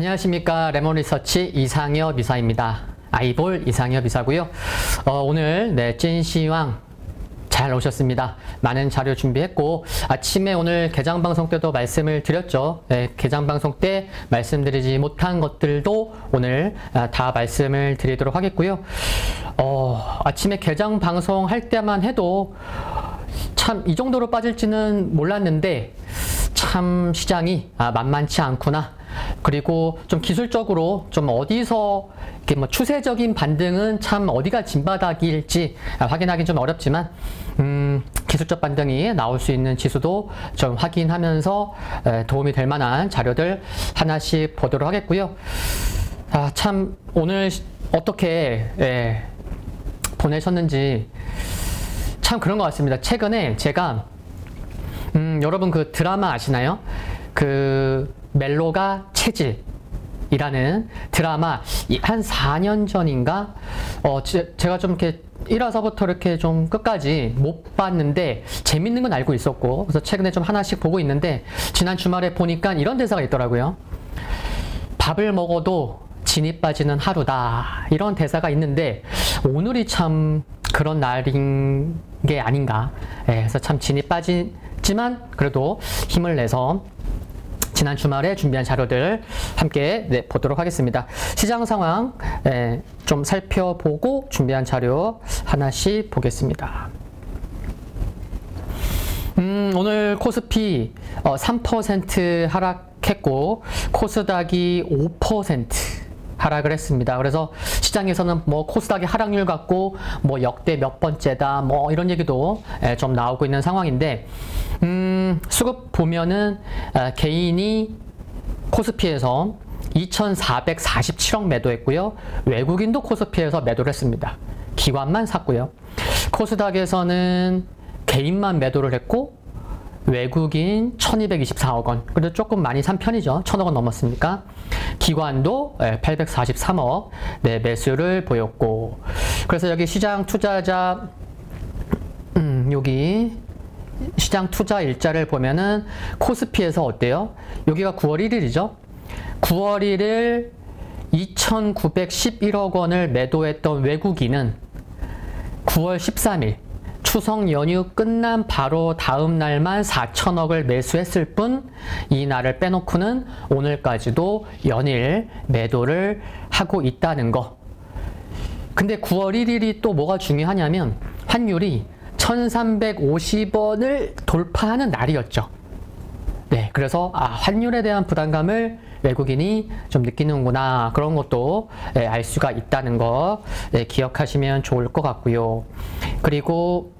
안녕하십니까. 레몬리서치 이상엽 이사입니다. 아이볼 이상엽 이사고요. 오늘 찐시황 잘 오셨습니다. 많은 자료 준비했고 아침에 오늘 개장방송 때도 말씀을 드렸죠. 개장방송 때 말씀드리지 못한 것들도 오늘 다 말씀을 드리도록 하겠고요. 아침에 개장방송 할 때만 해도 참 이 정도로 빠질지는 몰랐는데 참 시장이 만만치 않구나. 그리고 좀 기술적으로 좀 어디서 이렇게 뭐 추세적인 반등은 참 어디가 진바닥일지 확인하기 좀 어렵지만 기술적 반등이 나올 수 있는 지수도 좀 확인하면서 도움이 될 만한 자료들 하나씩 보도록 하겠고요. 참 오늘 어떻게 보내셨는지 참 그런 것 같습니다. 최근에 제가 여러분 그 드라마 아시나요? 그 멜로가 체질이라는 드라마 한 4년 전인가 제가 좀 이렇게 1화서부터 이렇게 좀 끝까지 못 봤는데 재밌는 건 알고 있었고 그래서 최근에 좀 하나씩 보고 있는데 지난 주말에 보니까 이런 대사가 있더라고요. 밥을 먹어도 진이 빠지는 하루다, 이런 대사가 있는데 오늘이 참 그런 날인 게 아닌가. 그래서 참 진이 빠지지만 그래도 힘을 내서 지난 주말에 준비한 자료들 함께 보도록 하겠습니다. 시장 상황 좀 살펴보고 준비한 자료 하나씩 보겠습니다. 오늘 코스피 3% 하락했고 코스닥이 5% 하락을 했습니다. 그래서 시장에서는 뭐 코스닥의 하락률 갖고 뭐 역대 몇 번째다 뭐 이런 얘기도 좀 나오고 있는 상황인데 수급 보면은 개인이 코스피에서 2,447억 매도했고요. 외국인도 코스피에서 매도를 했습니다. 기관만 샀고요. 코스닥에서는 개인만 매도를 했고 외국인 1,224억 원. 그래도 조금 많이 산 편이죠. 1,000억 원 넘었으니까. 기관도 843억 매수를 보였고. 그래서 여기 시장 투자자 여기 시장 투자 일자를 보면은 코스피에서 어때요? 여기가 9월 1일이죠. 9월 1일 2,911억 원을 매도했던 외국인은 9월 13일 추석 연휴 끝난 바로 다음 날만 4천억을 매수했을 뿐 이 날을 빼놓고는 오늘까지도 연일 매도를 하고 있다는 거. 근데 9월 1일이 또 뭐가 중요하냐면 환율이 1,350원을 돌파하는 날이었죠. 그래서 환율에 대한 부담감을 외국인이 좀 느끼는구나, 그런 것도 알 수가 있다는 거 기억하시면 좋을 것 같고요. 그리고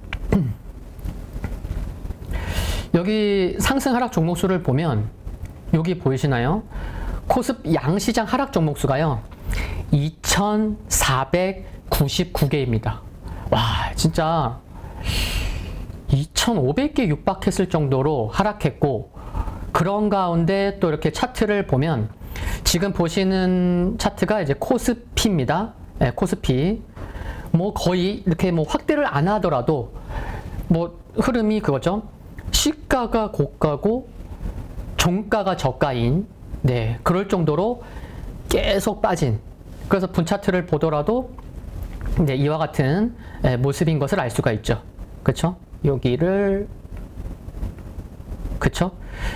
여기 상승 하락 종목수를 보면 여기 보이시나요? 코스피 양시장 하락 종목수가요 2,499개입니다. 와, 진짜 2,500개 육박했을 정도로 하락했고, 그런 가운데 또 이렇게 차트를 보면 지금 보시는 차트가 이제 코스피입니다. 코스피. 뭐 거의 이렇게 뭐 확대를 안 하더라도 뭐 흐름이 그거죠. 시가가 고가고 종가가 저가인 그럴 정도로 계속 빠진, 그래서 분차트를 보더라도 이와 같은 모습인 것을 알 수가 있죠. 그쵸? 여기를 그쵸?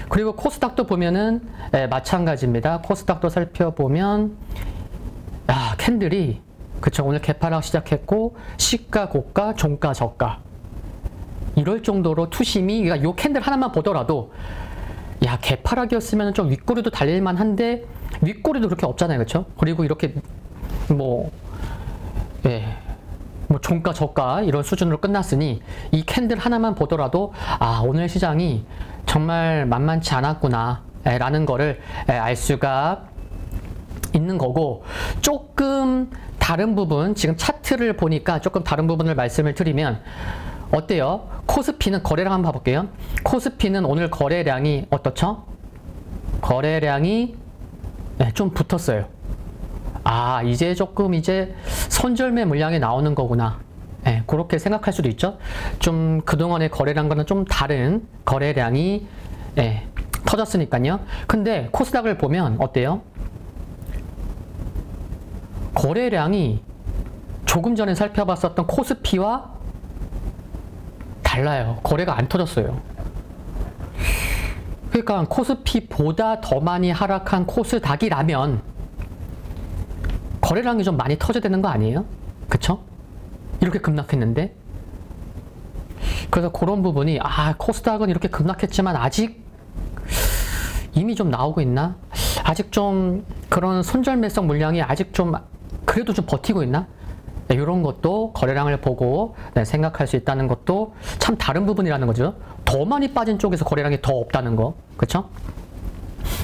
그리고 코스닥도 보면은 마찬가지입니다. 코스닥도 살펴보면 캔들이 그쵸, 오늘 개파락 시작했고 시가 고가 종가 저가 이럴 정도로 투심이, 그러니까 요 캔들 하나만 보더라도 개파락이었으면 좀 윗꼬리도 달릴만 한데 윗꼬리도 그렇게 없잖아요. 그쵸? 그리고 이렇게 뭐 종가 저가 이런 수준으로 끝났으니 이 캔들 하나만 보더라도 오늘 시장이 정말 만만치 않았구나 라는 거를 알 수가 있는 거고, 조금 다른 부분, 지금 차트를 보니까 조금 다른 부분을 말씀을 드리면 어때요? 코스피는 거래량 한번 봐볼게요. 코스피는 오늘 거래량이 어떻죠? 거래량이 좀 붙었어요. 이제 조금 선절매 물량이 나오는 거구나. 그렇게 생각할 수도 있죠. 좀 그동안의 거래량과는 좀 다른 거래량이 터졌으니까요. 근데 코스닥을 보면 어때요? 거래량이 조금 전에 살펴봤었던 코스피와 달라요. 거래가 안 터졌어요. 그러니까 코스피보다 더 많이 하락한 코스닥이라면 거래량이 좀 많이 터져야 되는 거 아니에요? 그쵸? 이렇게 급락했는데. 그래서 그런 부분이 코스닥은 이렇게 급락했지만 아직 이미 좀 나오고 있나? 아직 좀 그런 손절매성 물량이 아직 좀 그래도 좀 버티고 있나? 네, 이런 것도 거래량을 보고 생각할 수 있다는 것도 참 다른 부분이라는 거죠. 더 많이 빠진 쪽에서 거래량이 더 없다는 거. 그쵸?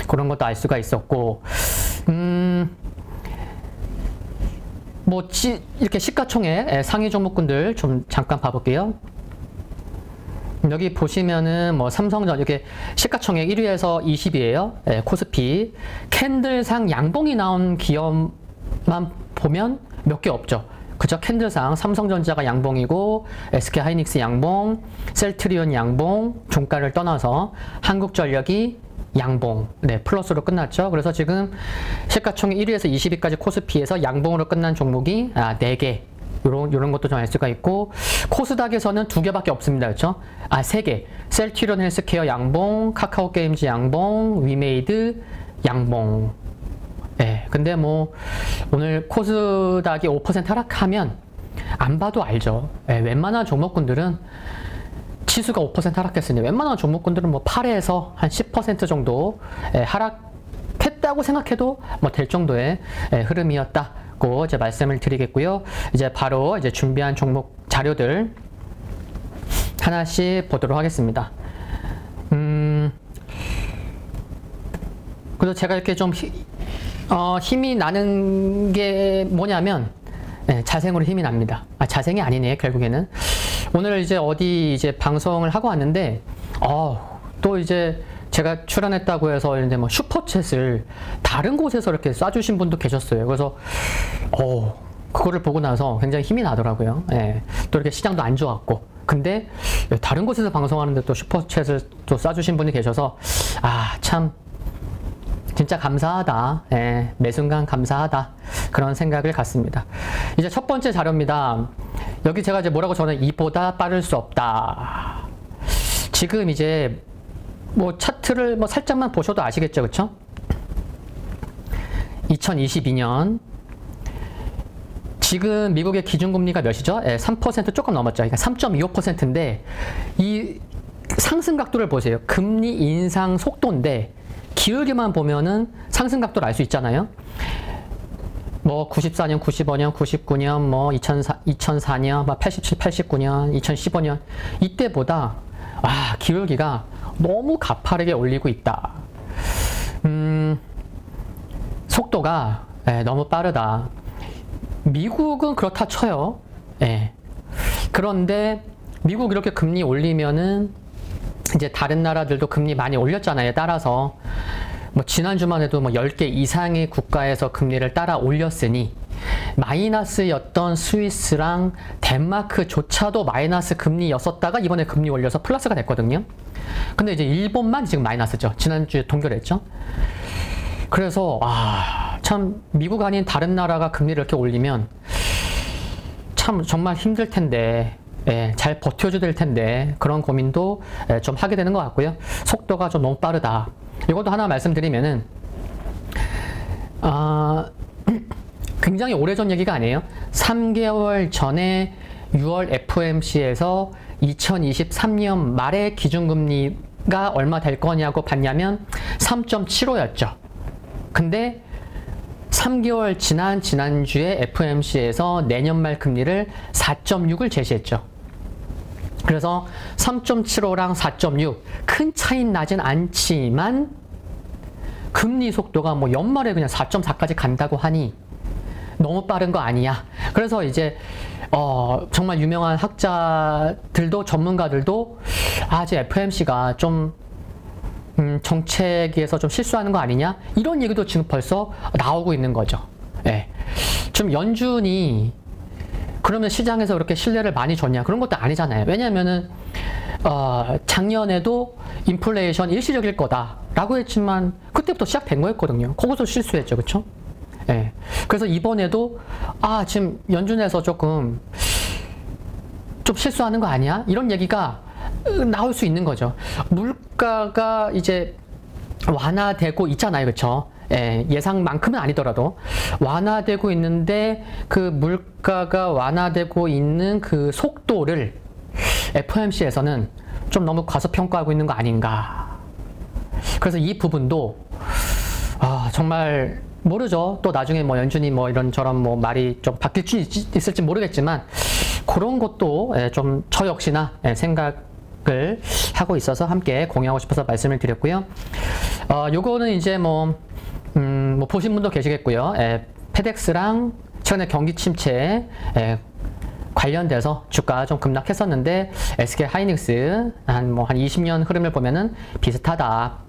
그런 것도 알 수가 있었고, 뭐 이렇게 시가총액 상위 종목군들 좀 잠깐 봐볼게요. 여기 보시면은 뭐 삼성전 이렇게 시가총액 1위에서 20위에요. 코스피 캔들상 양봉이 나온 기업만 보면 몇 개 없죠. 그죠? 캔들상 삼성전자가 양봉이고 SK하이닉스 양봉, 셀트리온 양봉, 종가를 떠나서 한국전력이 양봉, 플러스로 끝났죠. 그래서 지금 시가총액 1위에서 20위까지 코스피에서 양봉으로 끝난 종목이 4개. 요런 것도 좀 알 수가 있고, 코스닥에서는 2개밖에 없습니다. 그렇죠? 3개. 셀트리온 헬스케어 양봉, 카카오 게임즈 양봉, 위메이드 양봉. 근데 뭐 오늘 코스닥이 5% 하락하면 안 봐도 알죠. 웬만한 종목군들은 지수가 5% 하락했으니 웬만한 종목군들은 뭐 8에서 한 10% 정도 하락했다고 생각해도 뭐 될 정도의 흐름이었다고 이제 말씀을 드리겠고요. 이제 바로 이제 준비한 종목 자료들 하나씩 보도록 하겠습니다. 그래서 제가 이렇게 좀 힘이 나는 게 뭐냐면, 자생으로 힘이 납니다. 자생이 아니네, 결국에는. 오늘 이제 어디 이제 방송을 하고 왔는데, 또 이제 제가 출연했다고 해서 이제 뭐 슈퍼챗을 다른 곳에서 이렇게 쏴주신 분도 계셨어요. 그래서, 그거를 보고 나서 굉장히 힘이 나더라고요. 또 이렇게 시장도 안 좋았고. 근데 다른 곳에서 방송하는데 또 슈퍼챗을 또 쏴주신 분이 계셔서, 참, 진짜 감사하다. 매 순간 감사하다. 그런 생각을 갖습니다. 이제 첫 번째 자료입니다. 여기 제가 이제 뭐라고 저는 이보다 빠를 수 없다. 지금 이제 뭐 차트를 뭐 살짝만 보셔도 아시겠죠, 그쵸? 2022년 지금 미국의 기준금리가 몇이죠? 3% 조금 넘었죠. 그러니까 3.25%인데 이 상승 각도를 보세요. 금리 인상 속도인데 기울기만 보면은 상승 각도를 알 수 있잖아요. 뭐 94년, 95년, 99년, 뭐 2004년, 87, 89년, 2015년 이때보다 기울기가 너무 가파르게 올리고 있다. 속도가 너무 빠르다. 미국은 그렇다 쳐요. 그런데 미국 이렇게 금리 올리면은 이제 다른 나라들도 금리 많이 올렸잖아요. 따라서 뭐 지난주만 해도 뭐 10개 이상의 국가에서 금리를 따라 올렸으니 마이너스였던 스위스랑 덴마크조차도 마이너스 금리였었다가 이번에 금리 올려서 플러스가 됐거든요. 근데 이제 일본만 지금 마이너스죠. 지난주에 동결했죠. 그래서 참 미국 아닌 다른 나라가 금리를 이렇게 올리면 참 정말 힘들 텐데 잘 버텨줘야 될 텐데 그런 고민도 좀 하게 되는 것 같고요. 속도가 좀 너무 빠르다. 이것도 하나 말씀드리면은 굉장히 오래전 얘기가 아니에요. 3개월 전에 6월 FOMC에서 2023년 말에 기준금리가 얼마 될 거냐고 봤냐면 3.75였죠. 근데 3개월 지난주에 FOMC에서 내년 말 금리를 4.6을 제시했죠. 그래서 3.75랑 4.6 큰 차이 나진 않지만 금리 속도가 뭐 연말에 그냥 4.4까지 간다고 하니 너무 빠른 거 아니야. 그래서 이제 정말 유명한 학자들도 전문가들도 이제 FOMC가 좀 정책에서 좀 실수하는 거 아니냐? 이런 얘기도 지금 벌써 나오고 있는 거죠. 좀 연준이 그러면 시장에서 그렇게 신뢰를 많이 줬냐? 그런 것도 아니잖아요. 왜냐면은 작년에도 인플레이션 일시적일 거다라고 했지만 그때부터 시작된 거였거든요. 거기서 실수했죠, 그렇죠? 예. 그래서 이번에도 지금 연준에서 조금 좀 실수하는 거 아니야? 이런 얘기가 나올 수 있는 거죠. 물가가 이제 완화되고 있잖아요. 그렇죠? 예, 예상만큼은 아니더라도 완화되고 있는데 그 물가가 완화되고 있는 그 속도를 FOMC에서는 좀 너무 과소평가하고 있는 거 아닌가. 그래서 이 부분도 정말 모르죠. 또 나중에 뭐 연준이 뭐 이런저런 뭐 말이 좀 바뀔 수 있을지 모르겠지만 그런 것도 좀 저 역시나 생각을 하고 있어서 함께 공유하고 싶어서 말씀을 드렸고요. 요거는 이제 뭐 보신 분도 계시겠고요. 페덱스랑 최근에 경기 침체 관련돼서 주가 좀 급락했었는데 SK 하이닉스 한 20년 흐름을 보면은 비슷하다.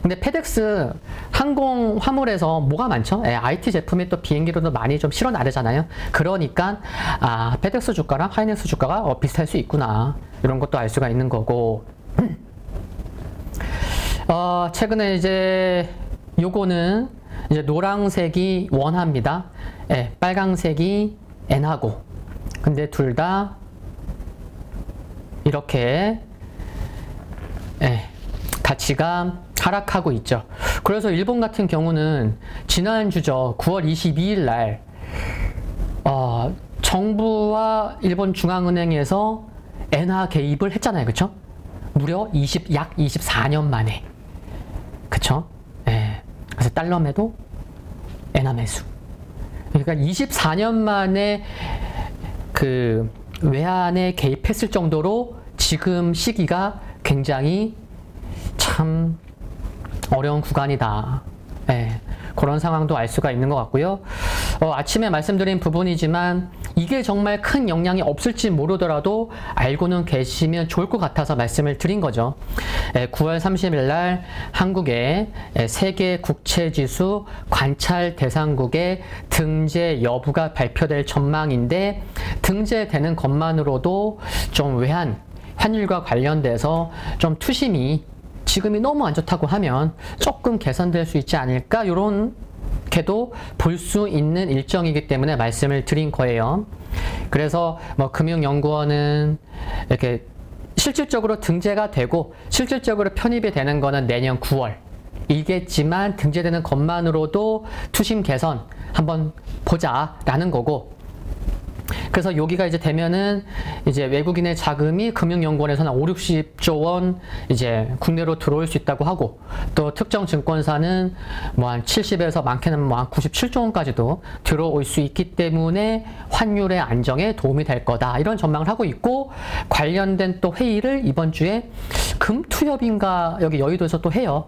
근데 페덱스 항공 화물에서 뭐가 많죠? IT 제품이 또 비행기로도 많이 좀 실어 나르잖아요. 그러니까 페덱스 주가랑 하이닉스 주가가 비슷할 수 있구나. 이런 것도 알 수가 있는 거고. 최근에 이제 요거는 이제 노란색이 원화입니다. 빨강색이 엔화고. 근데 둘 다 이렇게 가치가 하락하고 있죠. 그래서 일본 같은 경우는 지난주죠. 9월 22일 날 정부와 일본 중앙은행에서 엔화 개입을 했잖아요. 그쵸? 무려 약 24년 만에. 그쵸? 그래서 달러 매도, 엔화 매수. 그러니까 24년 만에 그 외환에 개입했을 정도로 지금 시기가 굉장히 참 어려운 구간이다. 그런 상황도 알 수가 있는 것 같고요. 아침에 말씀드린 부분이지만 이게 정말 큰 영향이 없을지 모르더라도 알고는 계시면 좋을 것 같아서 말씀을 드린 거죠. 9월 30일 날 한국의 세계 국채지수 관찰 대상국의 등재 여부가 발표될 전망인데 등재되는 것만으로도 좀 외환, 환율과 관련돼서 좀 투심이 지금이 너무 안 좋다고 하면 조금 개선될 수 있지 않을까? 이렇게도 볼 수 있는 일정이기 때문에 말씀을 드린 거예요. 그래서 뭐 금융연구원은 이렇게 실질적으로 등재가 되고 실질적으로 편입이 되는 거는 내년 9월 이겠지만 등재되는 것만으로도 투심 개선 한번 보자라는 거고. 그래서 여기가 이제 되면은 이제 외국인의 자금이 금융연구원에서는 5, 60조 원 이제 국내로 들어올 수 있다고 하고 또 특정 증권사는 뭐 한 70에서 많게는 뭐 한 97조 원까지도 들어올 수 있기 때문에 환율의 안정에 도움이 될 거다. 이런 전망을 하고 있고 관련된 또 회의를 이번 주에 금투협인가 여기 여의도에서 또 해요.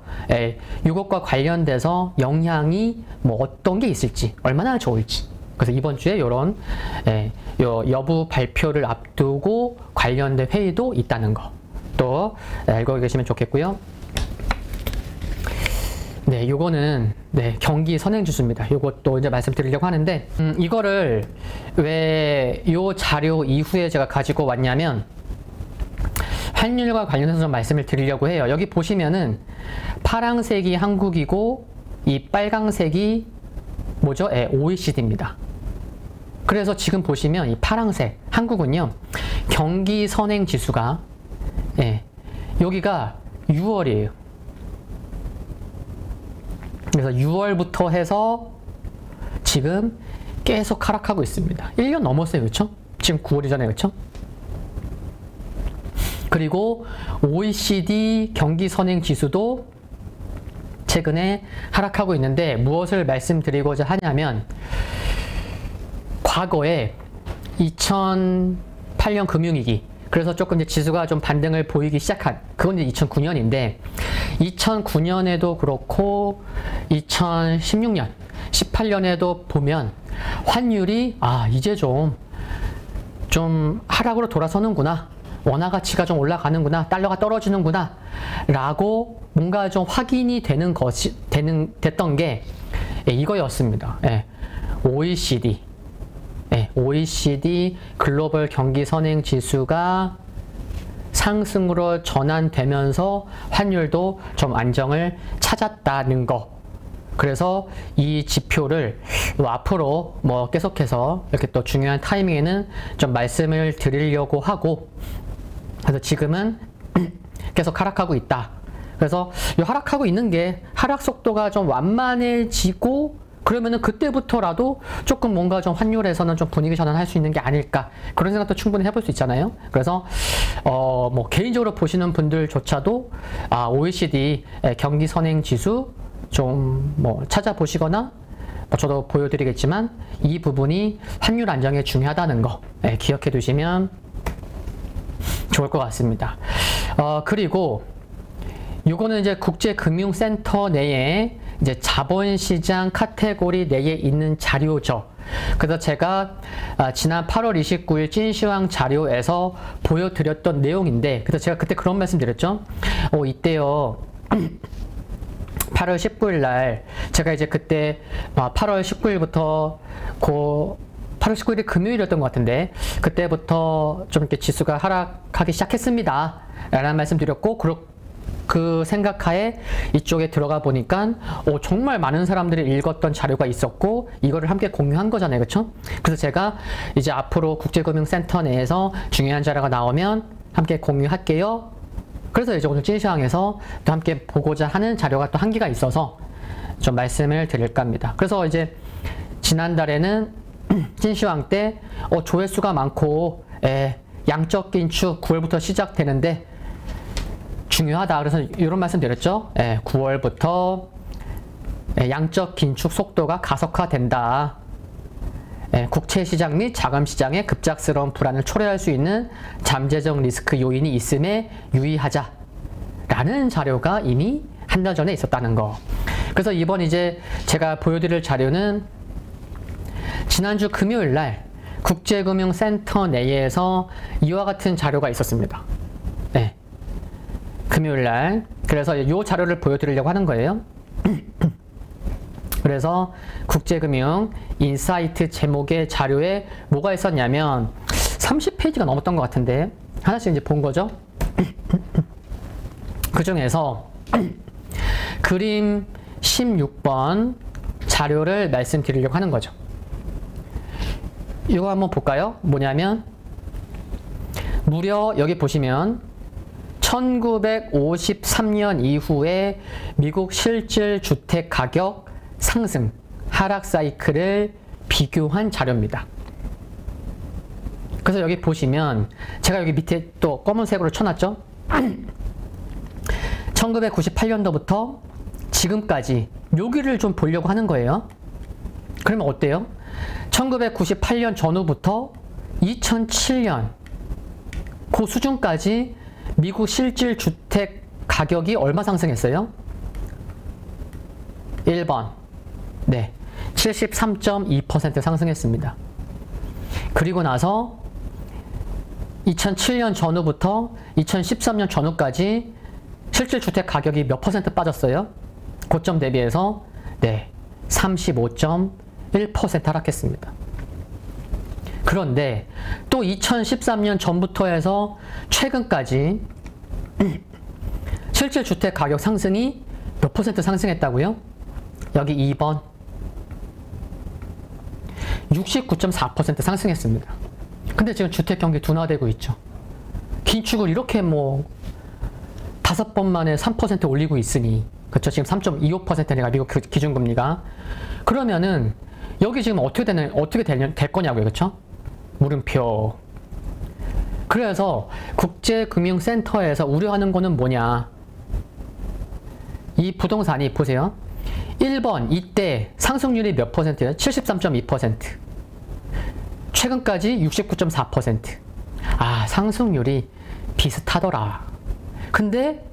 이것과 관련돼서 영향이 뭐 어떤 게 있을지 얼마나 좋을지. 그래서 이번 주에 이런 여부 발표를 앞두고 관련된 회의도 있다는 거 또 알고 계시면 좋겠고요. 요거는 경기 선행지수입니다. 요것도 이제 말씀드리려고 하는데 이거를 왜 요 자료 이후에 제가 가지고 왔냐면 환율과 관련해서 좀 말씀을 드리려고 해요. 여기 보시면은 파랑색이 한국이고 이 빨강색이 뭐죠? OECD입니다. 그래서 지금 보시면 이 파랑색 한국은요 경기 선행 지수가 여기가 6월이에요. 그래서 6월부터 해서 지금 계속 하락하고 있습니다. 1년 넘었어요. 그렇죠? 지금 9월이잖아요. 그렇죠? 그리고 OECD 경기 선행 지수도 최근에 하락하고 있는데 무엇을 말씀드리고자 하냐면 과거에 2008년 금융위기 그래서 조금 이제 지수가 좀 반등을 보이기 시작한 그건 이제 2009년인데 2009년에도 그렇고 2016년 18년에도 보면 환율이 이제 좀 하락으로 돌아서는구나. 원화 가치가 좀 올라가는구나. 달러가 떨어지는구나. 라고 뭔가 좀 확인이 되는 됐던 게 이거였습니다. OECD 글로벌 경기 선행 지수가 상승으로 전환되면서 환율도 좀 안정을 찾았다는 거. 그래서 이 지표를 앞으로 뭐 계속해서 이렇게 또 중요한 타이밍에는 좀 말씀을 드리려고 하고, 그래서 지금은 계속 하락하고 있다. 그래서 이 하락하고 있는 게 하락 속도가 좀 완만해지고 그러면은 그때부터라도 조금 뭔가 좀 환율에서는 좀 분위기 전환할 수 있는 게 아닐까, 그런 생각도 충분히 해볼 수 있잖아요. 그래서 뭐 개인적으로 보시는 분들조차도 OECD 경기 선행 지수 좀 뭐 찾아보시거나, 뭐 저도 보여드리겠지만 이 부분이 환율 안정에 중요하다는 거 기억해 두시면 좋을 것 같습니다. 그리고 요거는 이제 국제금융센터 내에 이제 자본시장 카테고리 내에 있는 자료죠. 그래서 제가 지난 8월 29일 찐시황 자료에서 보여드렸던 내용인데, 그래서 제가 그때 그런 말씀 드렸죠. 이때요 8월 19일 날 제가 이제 그때 8월 19일부터 8월 19일이 금요일이었던 것 같은데, 그때부터 좀 이렇게 지수가 하락하기 시작했습니다 라는 말씀 드렸고, 그 생각하에 이쪽에 들어가 보니까 정말 많은 사람들이 읽었던 자료가 있었고 이거를 함께 공유한 거잖아요, 그렇죠? 그래서 제가 이제 앞으로 국제금융센터 내에서 중요한 자료가 나오면 함께 공유할게요. 그래서 이제 오늘 찐시황에서 또 함께 보고자 하는 자료가 또 한 개가 있어서 좀 말씀을 드릴까 합니다. 그래서 이제 지난달에는 찐시황 때 조회수가 많고 양적 긴축 9월부터 시작되는데 중요하다. 그래서 이런 말씀 드렸죠. 9월부터 양적 긴축 속도가 가속화된다. 국채시장 및 자금시장의 급작스러운 불안을 초래할 수 있는 잠재적 리스크 요인이 있음에 유의하자 라는 자료가 이미 한 달 전에 있었다는 거. 그래서 이번 이제 제가 보여드릴 자료는 지난주 금요일 날 국제금융센터 내에서 이와 같은 자료가 있었습니다. 금요일 날. 그래서 이 자료를 보여드리려고 하는 거예요. 그래서 국제금융 인사이트 제목의 자료에 뭐가 있었냐면 30페이지가 넘었던 것 같은데 하나씩 이제 본 거죠. 그 중에서 그림 16번 자료를 말씀드리려고 하는 거죠. 이거 한번 볼까요? 뭐냐면 무려 여기 보시면 1953년 이후에 미국 실질 주택 가격 상승, 하락 사이클을 비교한 자료입니다. 그래서 여기 보시면 제가 여기 밑에 또 검은색으로 쳐놨죠? 1998년도부터 지금까지 여기를 좀 보려고 하는 거예요. 그러면 어때요? 1998년 전후부터 2007년 그 수준까지 미국 실질 주택 가격이 얼마 상승했어요? 1번. 73.2% 상승했습니다. 그리고 나서 2007년 전후부터 2013년 전후까지 실질 주택 가격이 몇 퍼센트 빠졌어요? 고점 대비해서 35.1% 하락했습니다. 그런데 또 2013년 전부터 해서 최근까지 실질 주택 가격 상승이 몇 퍼센트 상승했다고요? 여기 2번 69.4% 상승했습니다. 근데 지금 주택 경기 둔화되고 있죠. 긴축을 이렇게 뭐 5번 만에 3% 올리고 있으니, 그렇죠? 지금 3.25%니까 미국 기준금리가. 그러면은 여기 지금 어떻게 될 거냐고요, 그렇죠? 물음표. 그래서 국제금융센터에서 우려하는 거는 뭐냐? 이 부동산이 보세요. 1번 이때 상승률이 몇 퍼센트예요? 73.2%. 최근까지 69.4%. 상승률이 비슷하더라. 근데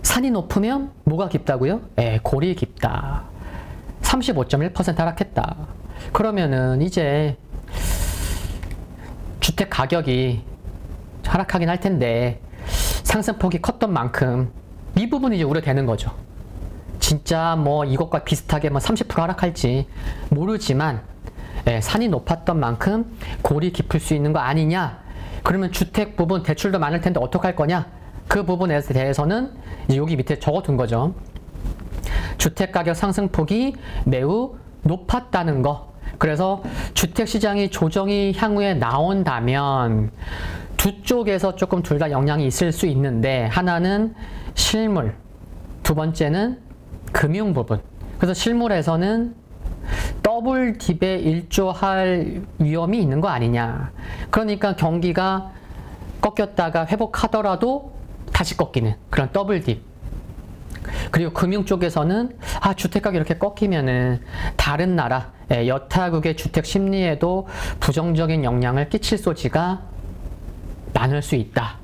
산이 높으면 뭐가 깊다고요? 골이 깊다. 35.1% 하락했다. 그러면은 이제 주택 가격이 하락하긴 할 텐데 상승폭이 컸던 만큼 이 부분이 이제 우려되는 거죠. 진짜 뭐 이것과 비슷하게 뭐 30% 하락할지 모르지만 산이 높았던 만큼 골이 깊을 수 있는 거 아니냐. 그러면 주택 부분 대출도 많을 텐데 어떡할 거냐. 그 부분에 대해서는 이제 여기 밑에 적어둔 거죠. 주택가격 상승폭이 매우 높았다는 거. 그래서 주택시장이 조정이 향후에 나온다면 두 쪽에서 조금 둘 다 영향이 있을 수 있는데, 하나는 실물, 두 번째는 금융 부분. 그래서 실물에서는 더블 딥에 일조할 위험이 있는 거 아니냐. 그러니까 경기가 꺾였다가 회복하더라도 다시 꺾이는 그런 더블 딥. 그리고 금융 쪽에서는 주택가격이 이렇게 꺾이면은 다른 나라, 여타국의 주택 심리에도 부정적인 영향을 끼칠 소지가 많을 수 있다.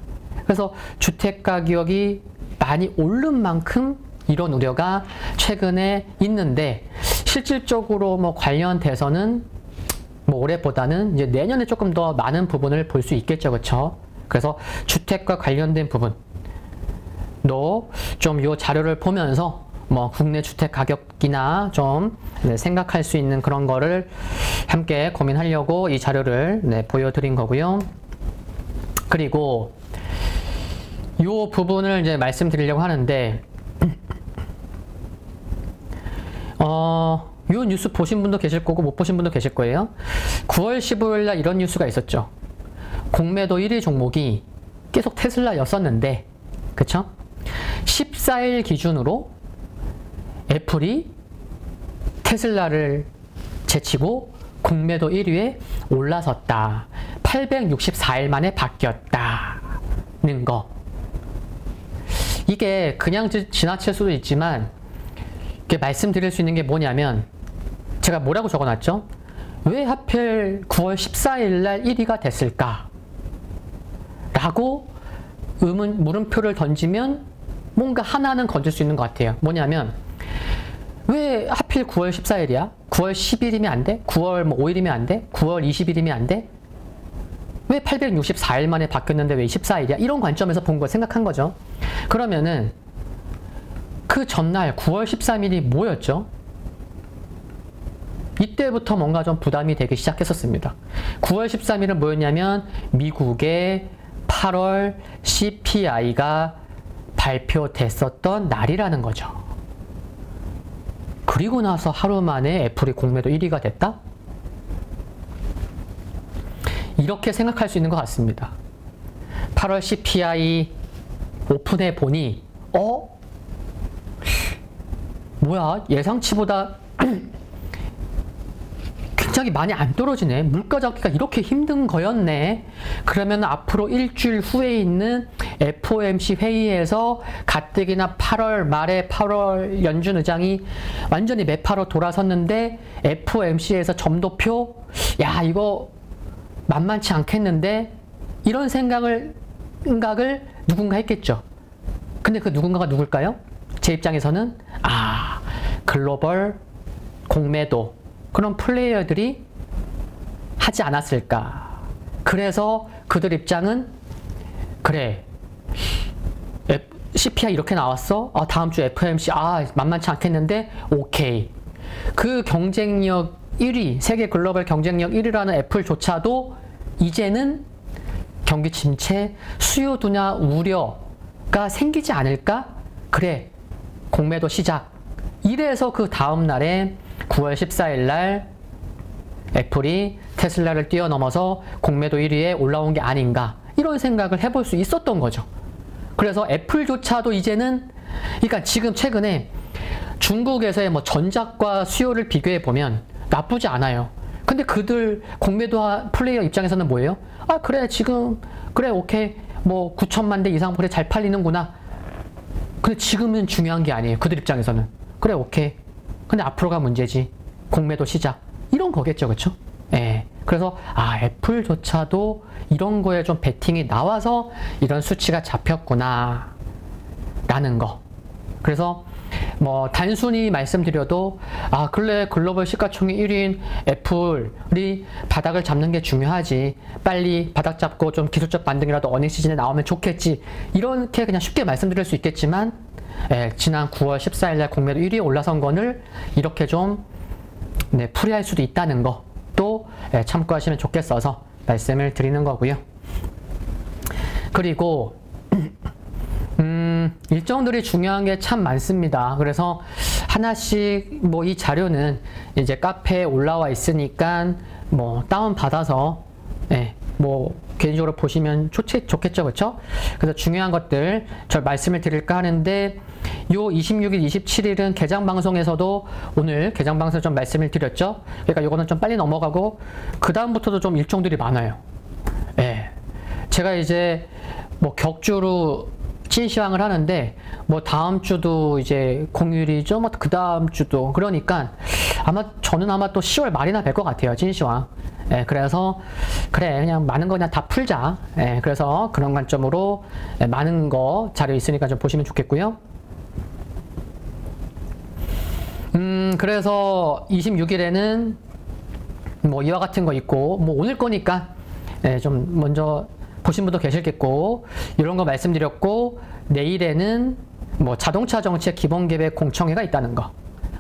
그래서 주택가격이 많이 오른 만큼 이런 우려가 최근에 있는데, 실질적으로 뭐 관련돼서는 뭐 올해보다는 이제 내년에 조금 더 많은 부분을 볼 수 있겠죠, 그렇죠? 그래서 주택과 관련된 부분도 좀 이 자료를 보면서 뭐 국내 주택 가격이나 좀 생각할 수 있는 그런 거를 함께 고민하려고 이 자료를 보여드린 거고요. 그리고 이 부분을 이제 말씀드리려고 하는데, 이 뉴스 보신 분도 계실 거고 못 보신 분도 계실 거예요. 9월 15일 날 이런 뉴스가 있었죠. 공매도 1위 종목이 계속 테슬라였었는데, 그쵸? 14일 기준으로 애플이 테슬라를 제치고 공매도 1위에 올라섰다. 864일 만에 바뀌었다는 거. 이게 그냥 지나칠 수도 있지만, 이렇게 말씀드릴 수 있는 게 뭐냐면, 제가 뭐라고 적어놨죠? 왜 하필 9월 14일 날 1위가 됐을까? 라고 물음표를 던지면 뭔가 하나는 건질 수 있는 것 같아요. 뭐냐면, 왜 하필 9월 14일이야? 9월 10일이면 안 돼? 9월 5일이면 안 돼? 9월 20일이면 안 돼? 왜 864일 만에 바뀌었는데 왜 14일이야? 이런 관점에서 본 걸 생각한 거죠. 그러면은 그 전날 9월 13일이 뭐였죠? 이때부터 뭔가 좀 부담이 되기 시작했었습니다. 9월 13일은 뭐였냐면 미국의 8월 CPI가 발표됐었던 날이라는 거죠. 그리고 나서 하루 만에 애플이 공매도 1위가 됐다? 이렇게 생각할 수 있는 것 같습니다. 8월 CPI 오픈해 보니 뭐야, 예상치보다 굉장히 많이 안 떨어지네. 물가 잡기가 이렇게 힘든 거였네. 그러면 앞으로 일주일 후에 있는 FOMC 회의에서 가뜩이나 8월 말에 8월 연준 의장이 완전히 매파로 돌아섰는데, FOMC에서 점도표, 야, 이거 만만치 않겠는데, 이런 생각을 누군가 했겠죠. 근데 그 누군가가 누굴까요? 제 입장에서는 글로벌 공매도 그런 플레이어들이 하지 않았을까. 그래서 그들 입장은, 그래, CPI 이렇게 나왔어? 다음 주 FOMC 만만치 않겠는데? 오케이. 그 경쟁력 1위, 세계 글로벌 경쟁력 1위라는 애플조차도 이제는 경기 침체, 수요 둔화 우려가 생기지 않을까? 그래, 공매도 시작. 이래서 그 다음 날에 9월 14일 날 애플이 테슬라를 뛰어넘어서 공매도 1위에 올라온 게 아닌가, 이런 생각을 해볼 수 있었던 거죠. 그래서 애플조차도 이제는, 그러니까 지금 최근에 중국에서의 뭐 전작과 수요를 비교해 보면 나쁘지 않아요. 근데 그들 공매도 플레이어 입장에서는 뭐예요? 그래, 지금, 그래, 오케이, 뭐 9천만 대 이상 그래, 잘 팔리는구나. 근데 지금은 중요한 게 아니에요. 그들 입장에서는. 그래, 오케이. 근데 앞으로가 문제지. 공매도 시작. 이런 거겠죠, 그쵸? 예. 그래서 애플조차도 이런 거에 좀 베팅이 나와서 이런 수치가 잡혔구나 라는 거. 그래서 뭐 단순히 말씀드려도 근래 글로벌 시가총액 1위인 애플이 바닥을 잡는 게 중요하지, 빨리 바닥 잡고 좀 기술적 반등이라도 어닝 시즌에 나오면 좋겠지, 이렇게 그냥 쉽게 말씀드릴 수 있겠지만, 지난 9월 14일 날 공매도 1위에 올라선 거를 이렇게 좀 풀이할 수도 있다는 것도 참고하시면 좋겠어서 말씀을 드리는 거고요. 그리고 일정들이 중요한 게 참 많습니다. 그래서 하나씩 뭐 이 자료는 이제 카페에 올라와 있으니까 뭐 다운 받아서 뭐 개인적으로 보시면 좋겠죠, 그렇죠? 그래서 중요한 것들 저 말씀을 드릴까 하는데 요 26일, 27일은 개장 방송에서도 오늘 개장 방송 좀 말씀을 드렸죠. 그러니까 요거는 좀 빨리 넘어가고 그 다음부터도 좀 일정들이 많아요. 제가 이제 뭐 격주로 찐시황을 하는데 뭐 다음 주도 이제 공휴일이죠. 뭐 그 다음 주도 그러니까 저는 아마 또 10월 말이나 될 것 같아요, 찐시황. 그래서 그래 그냥 많은 거 그냥 다 풀자. 그래서 그런 관점으로 많은 거 자료 있으니까 좀 보시면 좋겠고요. 그래서 26일에는 뭐 이와 같은 거 있고 뭐 오늘 거니까 좀 먼저 보신 분도 계실겠고 이런 거 말씀드렸고 내일에는 뭐 자동차 정책 기본계획 공청회가 있다는 거.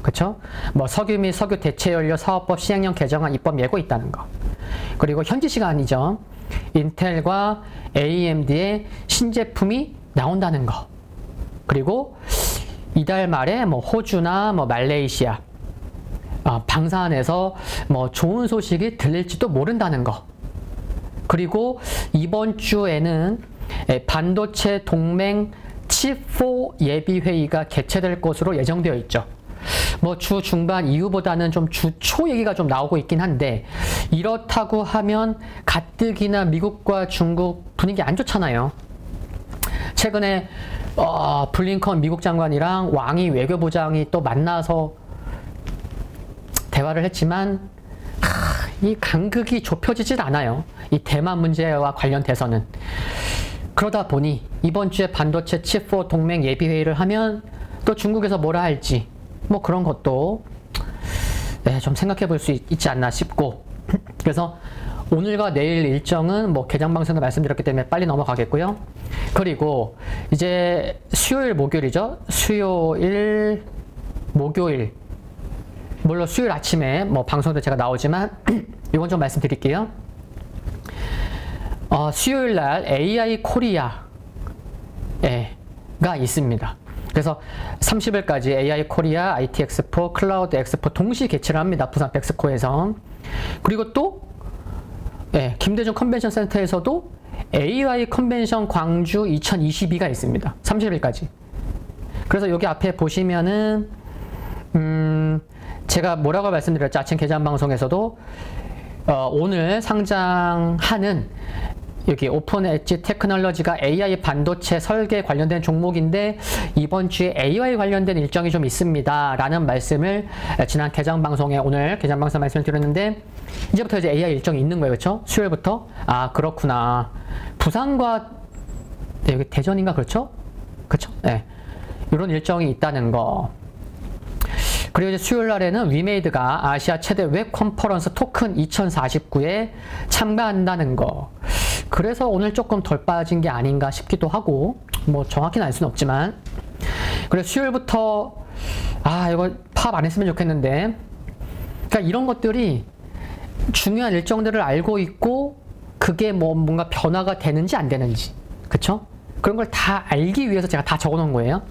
그쵸? 뭐 석유 및 석유 대체연료 사업법 시행령 개정안 입법 예고 있다는 거. 그리고 현지 시간이죠. 인텔과 AMD의 신제품이 나온다는 거. 그리고 이달 말에 뭐 호주나 뭐 말레이시아 방사안에서 뭐 좋은 소식이 들릴지도 모른다는 거. 그리고 이번 주에는 반도체 동맹 칩4 예비회의가 개최될 것으로 예정되어 있죠. 뭐 주 중반 이후보다는 좀 주 초 얘기가 좀 나오고 있긴 한데 이렇다고 하면 가뜩이나 미국과 중국 분위기 안 좋잖아요. 최근에 블링컨 미국 장관이랑 왕이 외교부장이 또 만나서 대화를 했지만 이 간극이 좁혀지질 않아요. 이 대만 문제와 관련돼서는. 그러다 보니 이번 주에 반도체 칩4 동맹 예비회의를 하면 또 중국에서 뭐라 할지 뭐 그런 것도 좀 생각해 볼 수 있지 않나 싶고 그래서 오늘과 내일 일정은 뭐 개장 방송도 말씀드렸기 때문에 빨리 넘어가겠고요. 그리고 이제 수요일 목요일이죠. 수요일 목요일 물론 수요일 아침에 뭐 방송도 제가 나오지만 이건 좀 말씀드릴게요. 수요일 날 AI 코리아가 있습니다. 그래서 30일까지 AI 코리아, IT 엑스포, 클라우드 엑스포 동시 개최를 합니다. 부산 백스코에서. 그리고 또 김대중 컨벤션 센터에서도 AI 컨벤션 광주 2022가 있습니다. 30일까지. 그래서 여기 앞에 보시면은 제가 뭐라고 말씀드렸죠? 아침 개장 방송에서도 오늘 상장하는 여기 오픈 엣지 테크놀로지가 AI 반도체 설계 관련된 종목인데 이번 주에 AI 관련된 일정이 좀 있습니다. 라는 말씀을 지난 개장 방송에 오늘 개장 방송 말씀을 드렸는데 이제부터 이제 AI 일정이 있는 거예요. 그렇죠? 수요일부터. 아, 그렇구나. 부산과 여기 대전인가 그렇죠? 그렇죠? 네. 이런 일정이 있다는 거. 그리고 이제 수요일 날에는 위메이드가 아시아 최대 웹 컨퍼런스 토큰 2049에 참가한다는 거. 그래서 오늘 조금 덜 빠진 게 아닌가 싶기도 하고 뭐 정확히는 알 수는 없지만 그래서 수요일부터 이거 파악 안 했으면 좋겠는데 그러니까 이런 것들이 중요한 일정들을 알고 있고 그게 뭐 뭔가 변화가 되는지 안 되는지 그쵸? 그런 걸 다 알기 위해서 제가 다 적어 놓은 거예요.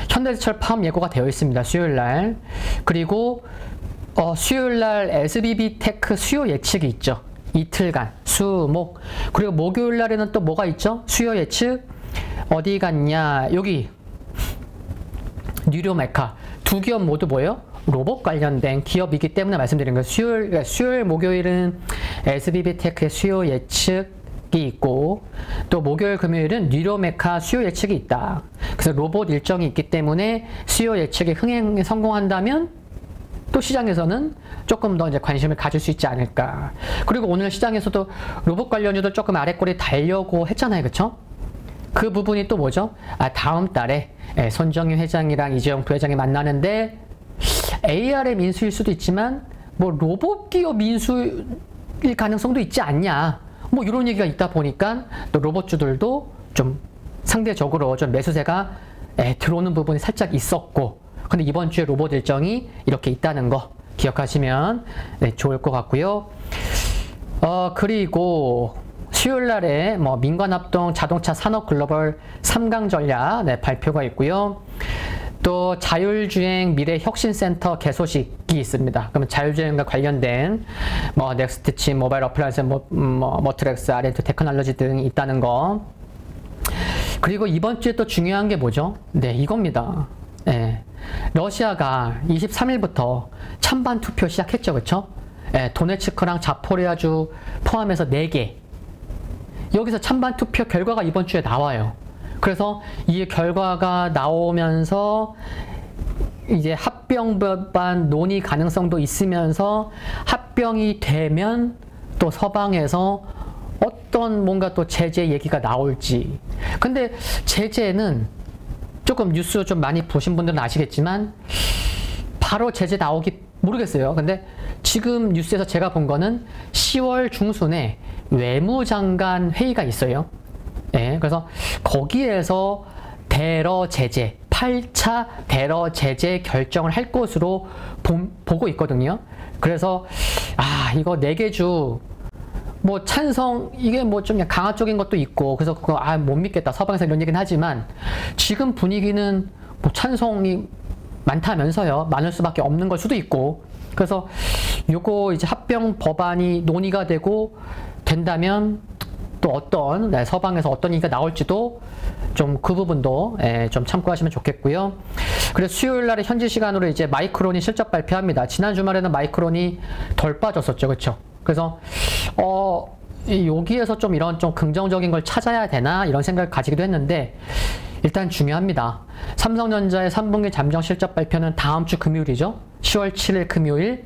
현대제철 파업 예고가 되어 있습니다. 수요일날. 그리고 수요일날 SBB테크 수요 예측이 있죠. 이틀간 수, 목. 그리고 목요일날에는 또 뭐가 있죠? 수요 예측 어디 갔냐? 여기 뉴로메카 두 기업 모두 뭐예요? 로봇 관련된 기업이기 때문에 말씀드린 거예요. 수요일 목요일은 SBB테크의 수요 예측이 있고 또 목요일 금요일은 뉴로메카 수요 예측이 있다. 그래서 로봇 일정이 있기 때문에 수요 예측이 흥행에 성공한다면 또 시장에서는 조금 더 이제 관심을 가질 수 있지 않을까. 그리고 오늘 시장에서도 로봇 관련주도 조금 아래꼬리 달려고 했잖아요. 그쵸? 그 부분이 또 뭐죠? 다음 달에 손정유 회장이랑 이재용 부회장이 만나는데 ARM 인수일 수도 있지만 뭐 로봇 기업 인수일 가능성도 있지 않냐. 뭐 이런 얘기가 있다 보니까 또 로봇주들도 좀 상대적으로 좀 매수세가 들어오는 부분이 살짝 있었고 근데 이번 주에 로봇 일정이 이렇게 있다는 거 기억하시면 좋을 것 같고요. 그리고 수요일 날에 뭐 민관합동 자동차 산업 글로벌 3강 전략 발표가 있고요. 또 자율주행 미래혁신센터 개소식이 있습니다. 그러면 자율주행과 관련된 뭐 넥스트칩, 모바일 어플라이언스, 머트렉스, 아렌토 테크놀로지 등이 있다는 거. 그리고 이번 주에 또 중요한 게 뭐죠? 네, 이겁니다. 예. 러시아가 23일부터 찬반 투표 시작했죠, 그렇죠? 예, 도네츠크랑 자포리아주 포함해서 4개. 여기서 찬반 투표 결과가 이번 주에 나와요. 그래서 이 결과가 나오면서 이제 합병 법안 논의 가능성도 있으면서 합병이 되면 또 서방에서 어떤 뭔가 또 제재 얘기가 나올지. 근데 제재는 조금 뉴스 좀 많이 보신 분들은 아시겠지만 바로 제재 나오기 모르겠어요. 근데 지금 뉴스에서 제가 본 거는 10월 중순에 외무장관 회의가 있어요. 예, 그래서 거기에서 대러 제재, 8차 대러 제재 결정을 할 것으로 보고 있거든요. 그래서 이거 4개 주 뭐 찬성, 이게 뭐 좀 강화적인 것도 있고, 그래서 그거 못 믿겠다, 서방에서 이런 얘기는 하지만 지금 분위기는 뭐 찬성이 많다면서요. 많을 수밖에 없는 걸 수도 있고. 그래서 요거 이제 합병 법안이 논의가 된다면 또 어떤 서방에서 어떤 얘기가 나올지도 좀 그 부분도 좀 참고하시면 좋겠고요. 그래서 수요일 날에 현지 시간으로 이제 마이크론이 실적 발표합니다. 지난 주말에는 마이크론이 덜 빠졌었죠, 그렇죠? 그래서 여기에서 좀 이런 좀 긍정적인 걸 찾아야 되나 이런 생각을 가지기도 했는데 일단 중요합니다. 삼성전자의 3분기 잠정 실적 발표는 다음 주 금요일이죠. 10월 7일 금요일.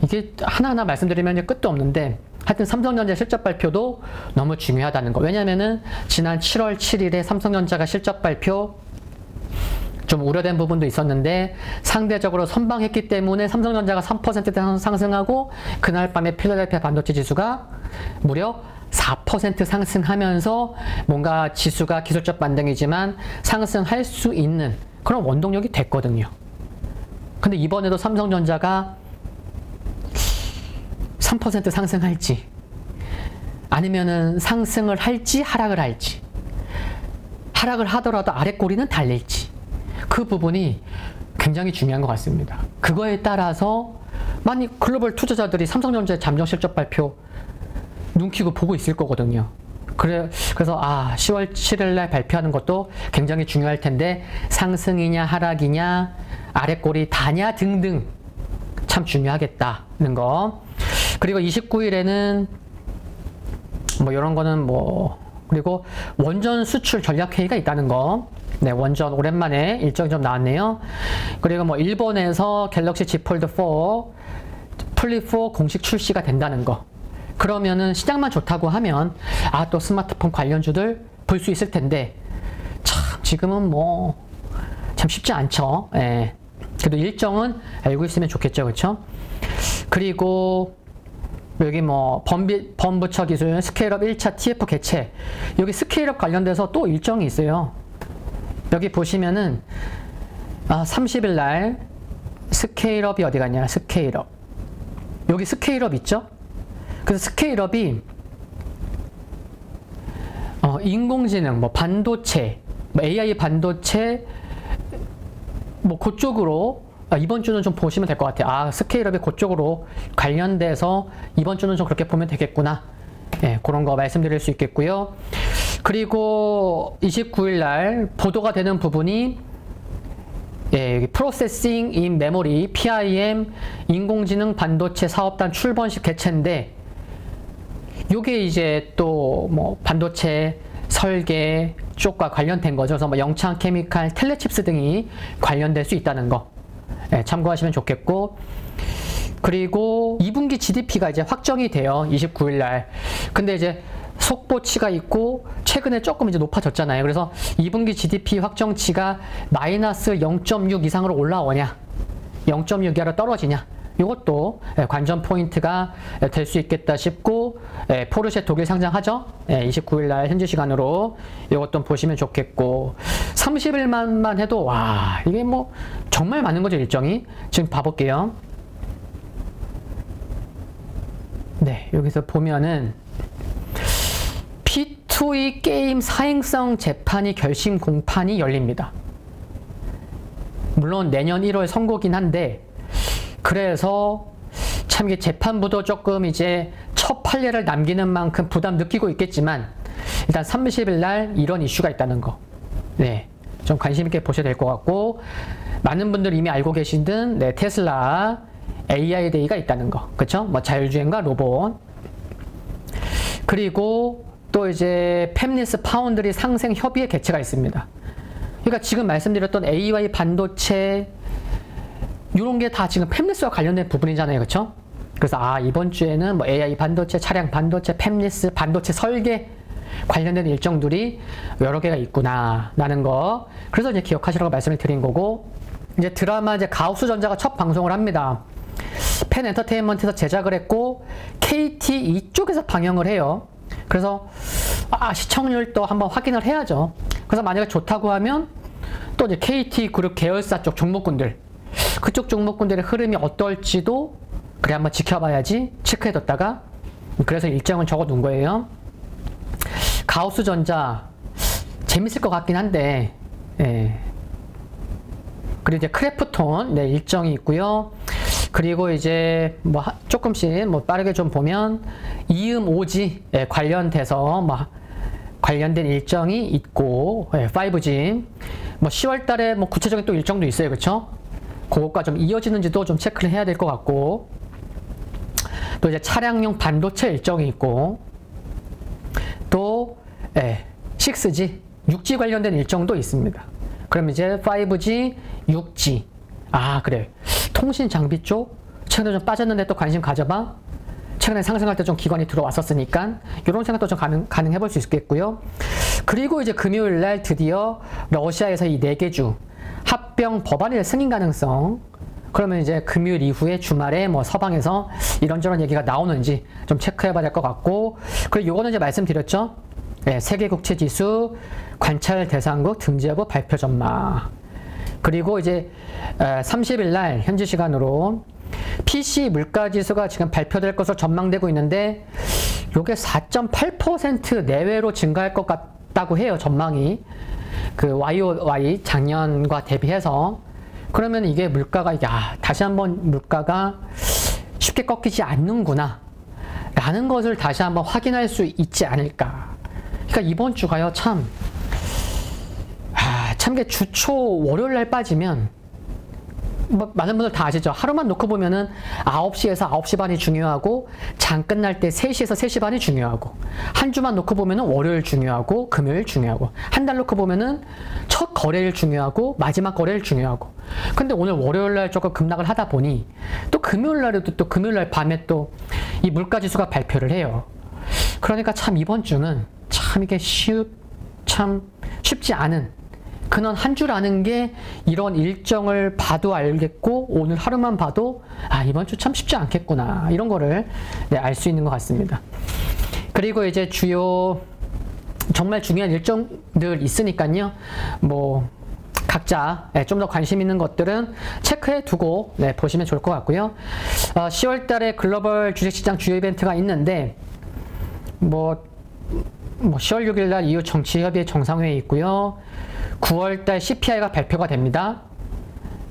이게 하나하나 말씀드리면 이제 끝도 없는데 하여튼 삼성전자 실적 발표도 너무 중요하다는 거. 왜냐면은 지난 7월 7일에 삼성전자가 실적 발표 좀 우려된 부분도 있었는데 상대적으로 선방했기 때문에 삼성전자가 3% 상승하고 그날 밤에 필라델피아 반도체 지수가 무려 4% 상승하면서 뭔가 지수가 기술적 반등이지만 상승할 수 있는 그런 원동력이 됐거든요. 근데 이번에도 삼성전자가 3% 상승할지 아니면은 상승을 할지 하락을 할지, 하락을 하더라도 아래 꼬리는 달릴지, 그 부분이 굉장히 중요한 것 같습니다. 그거에 따라서 많이 글로벌 투자자들이 삼성전자의 잠정 실적 발표 눈키고 보고 있을 거거든요. 그래서 10월 7일 날 발표하는 것도 굉장히 중요할 텐데 상승이냐 하락이냐 아래 꼬리 다냐 등등 참 중요하겠다는 거. 그리고 29일에는 뭐 이런 거는 그리고 원전 수출 전략 회의가 있다는 거. 네, 원전 오랜만에 일정이 좀 나왔네요. 그리고 일본에서 갤럭시 Z 폴드 4 플립 4 공식 출시가 된다는 거. 그러면은 시장만 좋다고 하면 또 스마트폰 관련주들 볼 수 있을 텐데 참 지금은 참 쉽지 않죠. 예. 그래도 일정은 알고 있으면 좋겠죠, 그렇죠? 그리고 여기 범부처 기술 스케일업 1차 TF 개최, 여기 스케일업 관련돼서 또 일정이 있어요. 여기 보시면은 30일 날 스케일업이 어디 갔냐? 스케일업, 여기 스케일업 있죠? 그래서 스케일업이 인공지능, 반도체, AI 반도체 그쪽으로 이번 주는 좀 보시면 될 것 같아요. 스케일업이 그쪽으로 관련돼서 이번 주는 좀 그렇게 보면 되겠구나. 예, 그런 거 말씀드릴 수 있겠고요. 그리고 29일 날 보도가 되는 부분이 여기 프로세싱 인 메모리 PIM 인공지능 반도체 사업단 출범식 개최인데 요게 이제 또 반도체 설계 쪽과 관련된 거죠. 그래서 영창 케미칼, 텔레칩스 등이 관련될 수 있다는 거. 네, 참고하시면 좋겠고. 그리고 2분기 GDP가 이제 확정이 돼요. 29일 날. 근데 이제 속보치가 있고 최근에 조금 이제 높아졌잖아요. 그래서 2분기 GDP 확정치가 마이너스 0.6 이상으로 올라오냐, 0.6 이하로 떨어지냐, 이것도 관전 포인트가 될 수 있겠다 싶고, 포르쉐 독일 상장하죠. 29일 날 현지 시간으로 이것도 보시면 좋겠고, 30일만 해도 이게 정말 많은 거죠, 일정이. 지금 봐볼게요. 네, 여기서 보면은 P2 소위 게임 사행성 재판이 결심 공판이 열립니다. 물론 내년 1월 선고긴 한데, 그래서 참 이게 재판부도 조금 이제 첫 판례를 남기는 만큼 부담 느끼고 있겠지만, 일단 30일 날 이런 이슈가 있다는 거. 네. 좀 관심 있게 보셔야 될 것 같고, 많은 분들이 이미 알고 계신 듯, 네, 테슬라 AI 데이가 있다는 거. 그쵸? 뭐 자율주행과 로봇. 그리고 또 이제 팹리스 파운드리 상생 협의회 개최가 있습니다. 그러니까 지금 말씀드렸던 AI 반도체, 이런 게 다 지금 팹리스와 관련된 부분이잖아요. 그쵸? 그래서 이번 주에는 뭐 AI 반도체, 차량 반도체, 팹리스, 반도체 설계 관련된 일정들이 여러 개가 있구나 라는 거. 그래서 이제 기억하시라고 말씀을 드린 거고, 이제 드라마 이제 가우스전자가 첫 방송을 합니다. 펜 엔터테인먼트에서 제작을 했고 KT 이쪽에서 방영을 해요. 그래서 시청률도 한번 확인을 해야죠. 그래서 만약에 좋다고 하면 또 이제 KT 그룹 계열사 쪽 종목군들, 그쪽 종목군들의 흐름이 어떨지도 그래 한번 지켜봐야지 체크해뒀다가, 그래서 일정을 적어 놓은 거예요. 가우스전자 재밌을 것 같긴 한데, 예. 그리고 이제 크래프톤, 네, 일정이 있고요. 그리고 이제 뭐 조금씩 뭐 빠르게 좀 보면 이음 오지, 예, 관련돼서 뭐 관련된 일정이 있고, 예, 5G 뭐 10월 달에 뭐 구체적인 또 일정도 있어요. 그쵸? 그것과 좀 이어지는지도 좀 체크를 해야 될 것 같고, 또 이제 차량용 반도체 일정이 있고, 또 6G, 6G 관련된 일정도 있습니다. 그럼 이제 5G, 6G. 그래. 통신 장비 쪽 최근에 좀 빠졌는데 또 관심 가져봐. 최근에 상승할 때 좀 기관이 들어왔었으니까 이런 생각도 좀 가능해 볼 수 있겠고요. 그리고 이제 금요일 날 드디어 러시아에서 이 4개 주 합병 법안의 승인 가능성. 그러면 이제 금요일 이후에 주말에 뭐 서방에서 이런저런 얘기가 나오는지 좀 체크해 봐야 될 것 같고, 그리고 요거는 이제 말씀드렸죠. 네, 세계 국채 지수 관찰 대상국 등재 여부 발표 전망. 그리고 이제 30일 날 현지 시간으로 PC 물가 지수가 지금 발표될 것으로 전망되고 있는데, 요게 4.8% 내외로 증가할 것 같다고 해요. 전망이. 그 YOY 작년과 대비해서. 그러면 이게 물가가 다시 한번 물가가 쉽게 꺾이지 않는구나 라는 것을 다시 한번 확인할 수 있지 않을까. 그러니까 이번 주가요, 참 이게 주초 월요일 날 빠지면 뭐 많은 분들 다 아시죠? 하루만 놓고 보면은 9시에서 9시 반이 중요하고, 장 끝날 때 3시에서 3시 반이 중요하고, 한 주만 놓고 보면은 월요일 중요하고, 금요일 중요하고, 한 달 놓고 보면은 첫 거래일 중요하고, 마지막 거래일 중요하고. 근데 오늘 월요일 날 조금 급락을 하다 보니 또 금요일 날에도 또 금요일 날 밤에 또 이 물가 지수가 발표를 해요. 그러니까 참 이번 주는 참 이게 참 쉽지 않은, 근원 한 주라는 게 이런 일정을 봐도 알겠고, 오늘 하루만 봐도 이번 주 참 쉽지 않겠구나, 이런 거를 알 수 있는 것 같습니다. 그리고 이제 주요 정말 중요한 일정들 있으니까요, 뭐 각자 좀 더 관심 있는 것들은 체크해 두고 보시면 좋을 것 같고요. 10월 달에 글로벌 주식시장 주요 이벤트가 있는데, 뭐 10월 6일 날 EU 정치협의회 정상회의 있고요. 9월 달 CPI가 발표가 됩니다.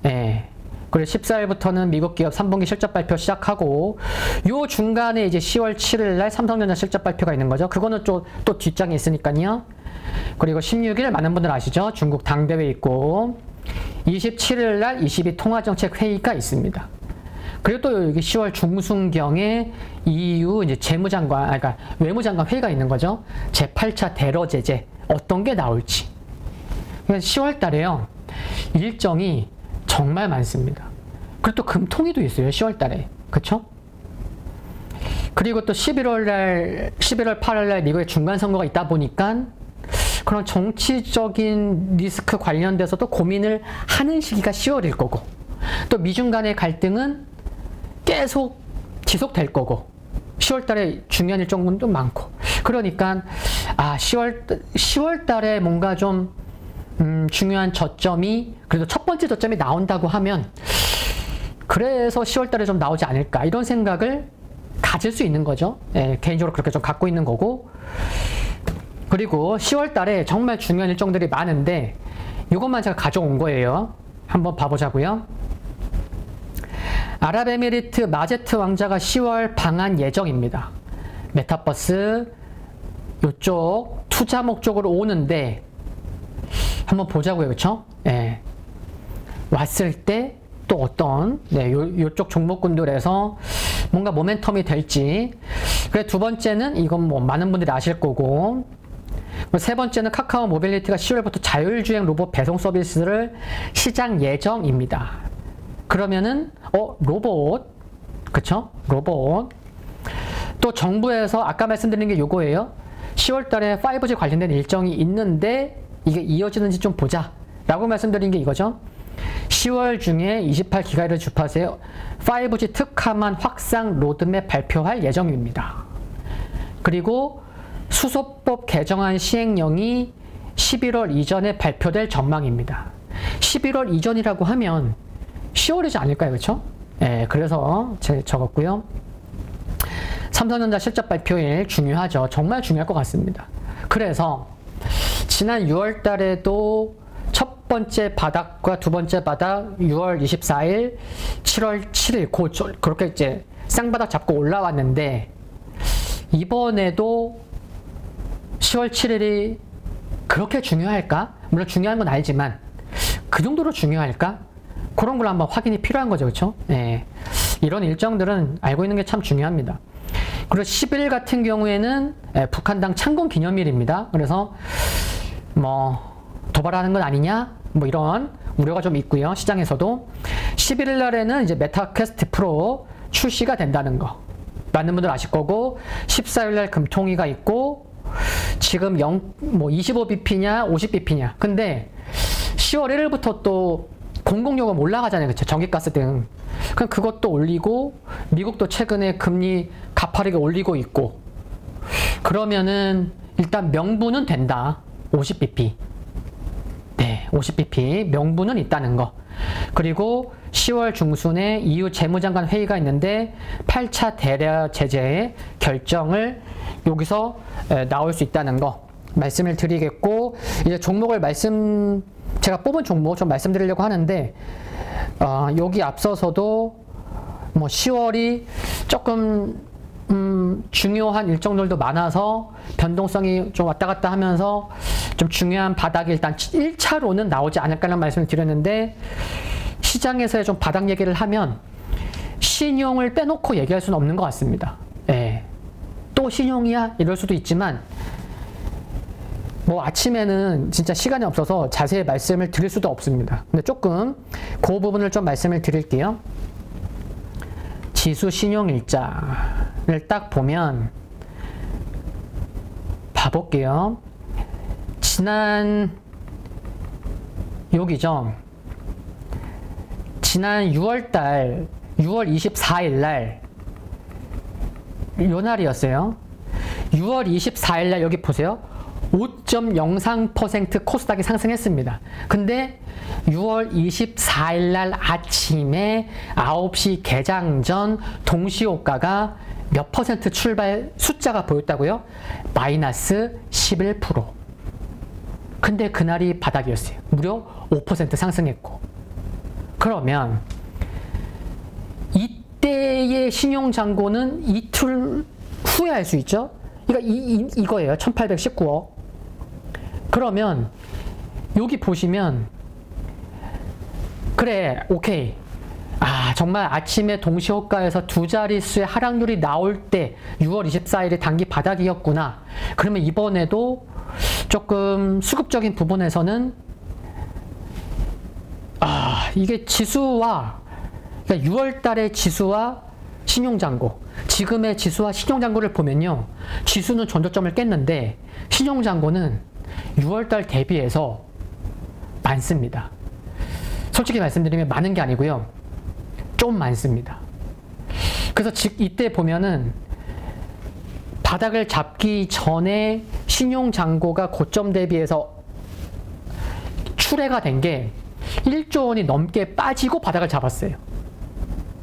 그리고 14일부터는 미국 기업 3분기 실적 발표 시작하고, 요 중간에 이제 10월 7일 날 삼성전자 실적 발표가 있는 거죠. 그거는 또 뒷장에 있으니까요. 그리고 16일 많은 분들 아시죠? 중국 당대회 있고, 27일 날 22 통화정책 회의가 있습니다. 그리고 또 여기 10월 중순경에 EU 이제 그러니까 외무장관 회의가 있는 거죠. 제8차 대러 제재 어떤 게 나올지. 10월 달에요, 일정이 정말 많습니다. 그리고 또 금통위도 있어요, 10월 달에. 그쵸? 그리고 또 11월 8월 날 미국의 중간선거가 있다 보니까 그런 정치적인 리스크 관련돼서도 고민을 하는 시기가 10월일 거고, 또 미중 간의 갈등은 계속 지속될 거고, 10월 달에 중요한 일정도 많고. 그러니까 10월 달에 뭔가 좀 중요한 저점이, 그래도 첫 번째 저점이 나온다고 하면 그래서 10월 달에 좀 나오지 않을까, 이런 생각을 가질 수 있는 거죠. 개인적으로 그렇게 좀 갖고 있는 거고. 그리고 10월 달에 정말 중요한 일정들이 많은데 이것만 제가 가져온 거예요. 한번 봐보자고요. 아랍에미리트 마제트 왕자가 10월 방한 예정입니다. 메타버스 이쪽 투자 목적으로 오는데 한번 보자고요. 그쵸? 예. 왔을 때 또 어떤 요쪽 종목군들에서 뭔가 모멘텀이 될지. 그래 두 번째는 이건 뭐 많은 분들이 아실 거고, 세 번째는 카카오 모빌리티가 10월부터 자율주행 로봇 배송 서비스를 시작 예정입니다. 그러면은 로봇, 그쵸? 로봇. 또 정부에서 아까 말씀드린 게 요거예요. 10월 달에 5G 관련된 일정이 있는데 이게 이어지는지 좀 보자 라고 말씀드린 게 이거죠. 10월 중에 28GHz 주파수의 5G 특화만 확산 로드맵 발표할 예정입니다. 그리고 수소법 개정안 시행령이 11월 이전에 발표될 전망입니다. 11월 이전이라고 하면 10월이지 않을까요? 그렇죠? 네, 그래서 제가 적었고요. 삼성전자 실적 발표일 중요하죠. 정말 중요할 것 같습니다. 그래서 지난 6월 달에도 첫 번째 바닥과 두 번째 바닥 6월 24일, 7월 7일 그렇게 이제 쌍바닥 잡고 올라왔는데 이번에도 10월 7일이 그렇게 중요할까? 물론 중요한 건 알지만 그 정도로 중요할까? 그런 걸 한번 확인이 필요한 거죠. 그렇죠? 네. 이런 일정들은 알고 있는 게 참 중요합니다. 그리고 10일 같은 경우에는 북한당 창건 기념일입니다. 그래서 뭐 도발하는 건 아니냐? 뭐 이런 우려가 좀 있고요. 시장에서도 11일 날에는 이제 메타 퀘스트 프로 출시가 된다는 거 많은 분들 아실 거고, 14일 날 금통위가 있고, 지금 25bp냐 50bp냐. 근데 10월 1일부터 또 공공요금 올라가잖아요. 그쵸? 전기가스 등. 그럼 그것도 올리고, 미국도 최근에 금리 가파르게 올리고 있고, 그러면은 일단 명분은 된다. 50bp. 네, 50bp 명분은 있다는 거. 그리고 10월 중순에 EU 재무장관 회의가 있는데 8차 대략 제재의 결정을 여기서 나올 수 있다는 거 말씀을 드리겠고, 이제 종목을 제가 뽑은 종목 좀 말씀드리려고 하는데, 여기 앞서서도 뭐 10월이 조금 중요한 일정들도 많아서 변동성이 좀 왔다 갔다 하면서 좀 중요한 바닥이 일단 1차로는 나오지 않을까라는 말씀을 드렸는데, 시장에서의 좀 바닥 얘기를 하면 신용을 빼놓고 얘기할 수는 없는 것 같습니다. 예. 또 신용이야? 이럴 수도 있지만 뭐 아침에는 진짜 시간이 없어서 자세히 말씀을 드릴 수도 없습니다. 근데 조금 그 부분을 좀 말씀을 드릴게요. 지수 신용일자를 딱 보면 봐볼게요. 여기죠. 지난 6월 24일 날 요 날이었어요. 6월 24일 날 여기 보세요. 5.03% 코스닥이 상승했습니다. 근데 6월 24일 날 아침에 9시 개장 전 동시호가가 몇 퍼센트 출발 숫자가 보였다고요? 마이너스 11%. 근데 그날이 바닥이었어요. 무려 5% 상승했고. 그러면 이때의 신용잔고는 이틀 후에 할 수 있죠? 그러니까 이거예요. 1819억. 그러면 여기 보시면 그래, 오케이. 정말 아침에 동시호가에서 두 자릿수의 하락률이 나올 때 6월 24일이 단기 바닥이었구나. 그러면 이번에도 조금 수급적인 부분에서는 이게 지수와, 그러니까 6월 달의 지수와 신용잔고, 지금의 지수와 신용잔고를 보면요, 지수는 전저점을 깼는데 신용잔고는 6월 달 대비해서 많습니다. 솔직히 말씀드리면 많은 게 아니고요, 좀 많습니다. 그래서 이때 보면은 바닥을 잡기 전에 신용잔고가 고점 대비해서 출회가 된 게 1조 원이 넘게 빠지고 바닥을 잡았어요.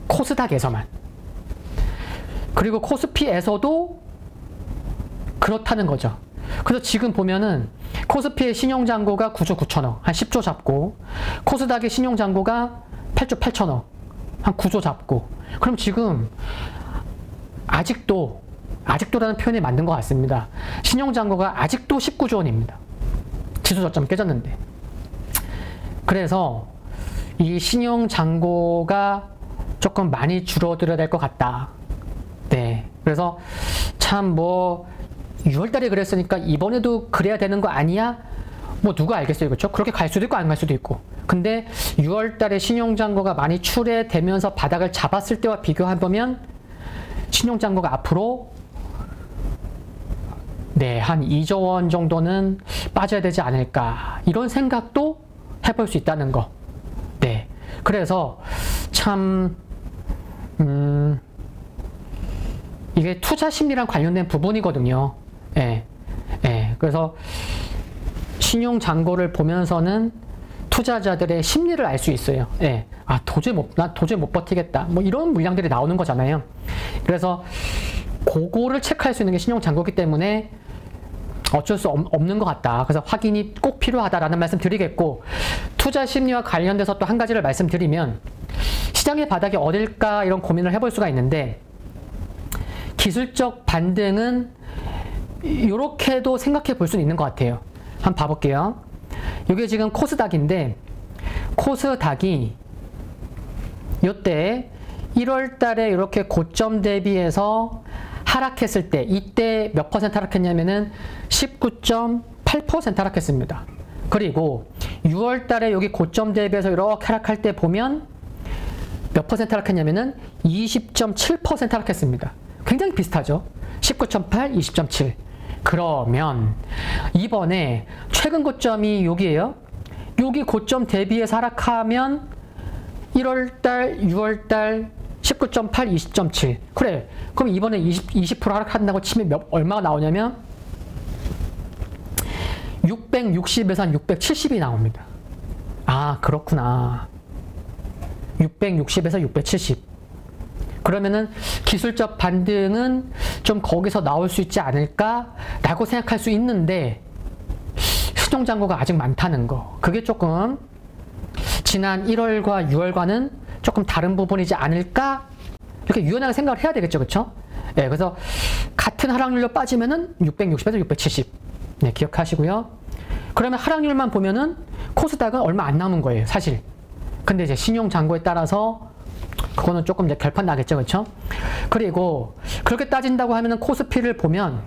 코스닥에서만. 그리고 코스피에서도 그렇다는 거죠. 그래서 지금 보면은 코스피의 신용잔고가 9조 9천억, 한 10조 잡고, 코스닥의 신용잔고가 8조 8천억, 한 9조 잡고. 그럼 지금 아직도라는 표현이 맞는 것 같습니다. 신용잔고가 아직도 19조 원입니다. 지수 저점 깨졌는데. 그래서 이 신용잔고가 조금 많이 줄어들어야 될 것 같다. 네. 그래서 참 6월달에 그랬으니까 이번에도 그래야 되는 거 아니야? 누가 알겠어요. 그렇죠? 그렇게 갈 수도 있고 안 갈 수도 있고. 근데 6월달에 신용잔고가 많이 출회되면서 바닥을 잡았을 때와 비교해보면 신용잔고가 앞으로 한 2조 원 정도는 빠져야 되지 않을까. 이런 생각도 해볼 수 있다는 거. 네. 그래서 참 이게 투자 심리랑 관련된 부분이거든요. 그래서 신용 잔고를 보면서는 투자자들의 심리를 알 수 있어요. 난 도저히 못 버티겠다. 이런 물량들이 나오는 거잖아요. 그래서 그거를 체크할 수 있는 게 신용 잔고이기 때문에 어쩔 수 없는 것 같다. 그래서 확인이 꼭 필요하다라는 말씀 드리겠고, 투자 심리와 관련돼서 또 한 가지를 말씀드리면, 시장의 바닥이 어딜까 이런 고민을 해볼 수가 있는데, 기술적 반등은 이렇게도 생각해 볼 수는 있는 것 같아요. 한번 봐볼게요. 이게 지금 코스닥인데, 코스닥이 이때 1월 달에 이렇게 고점 대비해서 하락했을 때, 이때 몇 퍼센트 하락했냐면은 19.8% 하락했습니다. 그리고 6월 달에 여기 고점 대비해서 이렇게 하락할 때 보면 몇 퍼센트 하락했냐면은 20.7% 하락했습니다. 굉장히 비슷하죠? 19.8, 20.7. 그러면 이번에 최근 고점이 여기에요. 여기 고점 대비해서 하락하면 1월달, 6월달 19.8, 20.7. 그래. 그럼 이번에 20% 하락한다고 치면 얼마가 나오냐면 660에서 한 670이 나옵니다. 아, 그렇구나. 660에서 670. 그러면은 기술적 반등은 좀 거기서 나올 수 있지 않을까라고 생각할 수 있는데, 신용잔고가 아직 많다는 거. 그게 조금 지난 1월과 6월과는 조금 다른 부분이지 않을까? 이렇게 유연하게 생각을 해야 되겠죠. 그렇죠? 그래서 같은 하락률로 빠지면은 660에서 670. 네, 기억하시고요. 그러면 하락률만 보면은 코스닥은 얼마 안 남은 거예요, 사실. 근데 이제 신용잔고에 따라서 그거는 조금 이제 결판 나겠죠. 그렇죠? 그리고 그렇게 따진다고 하면은 코스피를 보면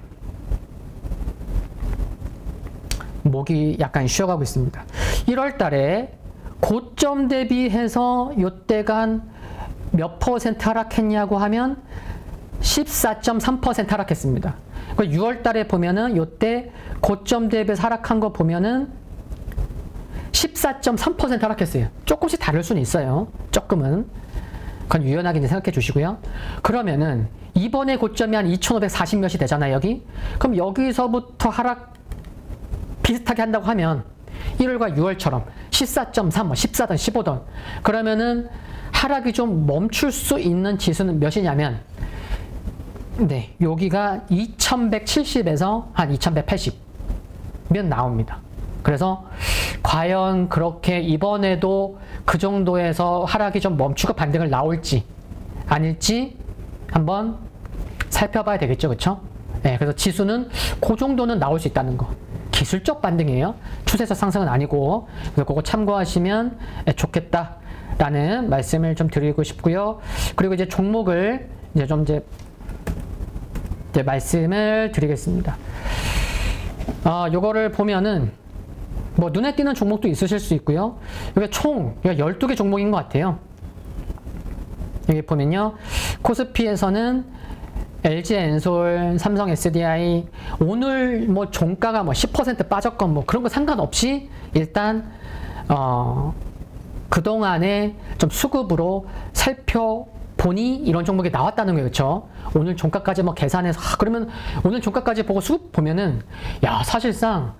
목이 약간 쉬어가고 있습니다. 1월 달에 고점 대비해서 요때간 몇 퍼센트 하락했냐고 하면 14.3% 하락했습니다. 6월 달에 보면은 요때 고점 대비해서 하락한 거 보면은 14.3% 하락했어요. 조금씩 다를 수는 있어요. 조금은. 그건 유연하게 생각해 주시고요. 그러면은 이번에 고점이 한 2,540몇이 되잖아요, 여기. 그럼 여기서부터 하락 비슷하게 한다고 하면 1월과 6월처럼 14.3, 14든 15든 그러면은 하락이 좀 멈출 수 있는 지수는 몇이냐면 여기가 2170에서 한 2180면 나옵니다. 그래서 과연 그렇게 이번에도 그 정도에서 하락이 좀 멈추고 반등을 나올지 아닐지 한번 살펴봐야 되겠죠. 그렇죠? 그래서 지수는 그 정도는 나올 수 있다는 거. 기술적 반등이에요. 추세적 상승은 아니고. 그래서 그거 참고하시면 좋겠다라는 말씀을 좀 드리고 싶고요. 그리고 이제 종목을 이제 말씀을 드리겠습니다. 요거를 보면은 눈에 띄는 종목도 있으실 수 있고요. 이게 총 12개 종목인 것 같아요. 여기 보면요. 코스피에서는 LG엔솔, 삼성 SDI, 오늘 종가가 10% 빠졌건 그런 거 상관없이 일단, 그동안에 좀 수급으로 살펴보니 이런 종목이 나왔다는 거예요. 그쵸? 오늘 종가까지 계산해서, 그러면 오늘 종가까지 보고 수급 보면은, 사실상,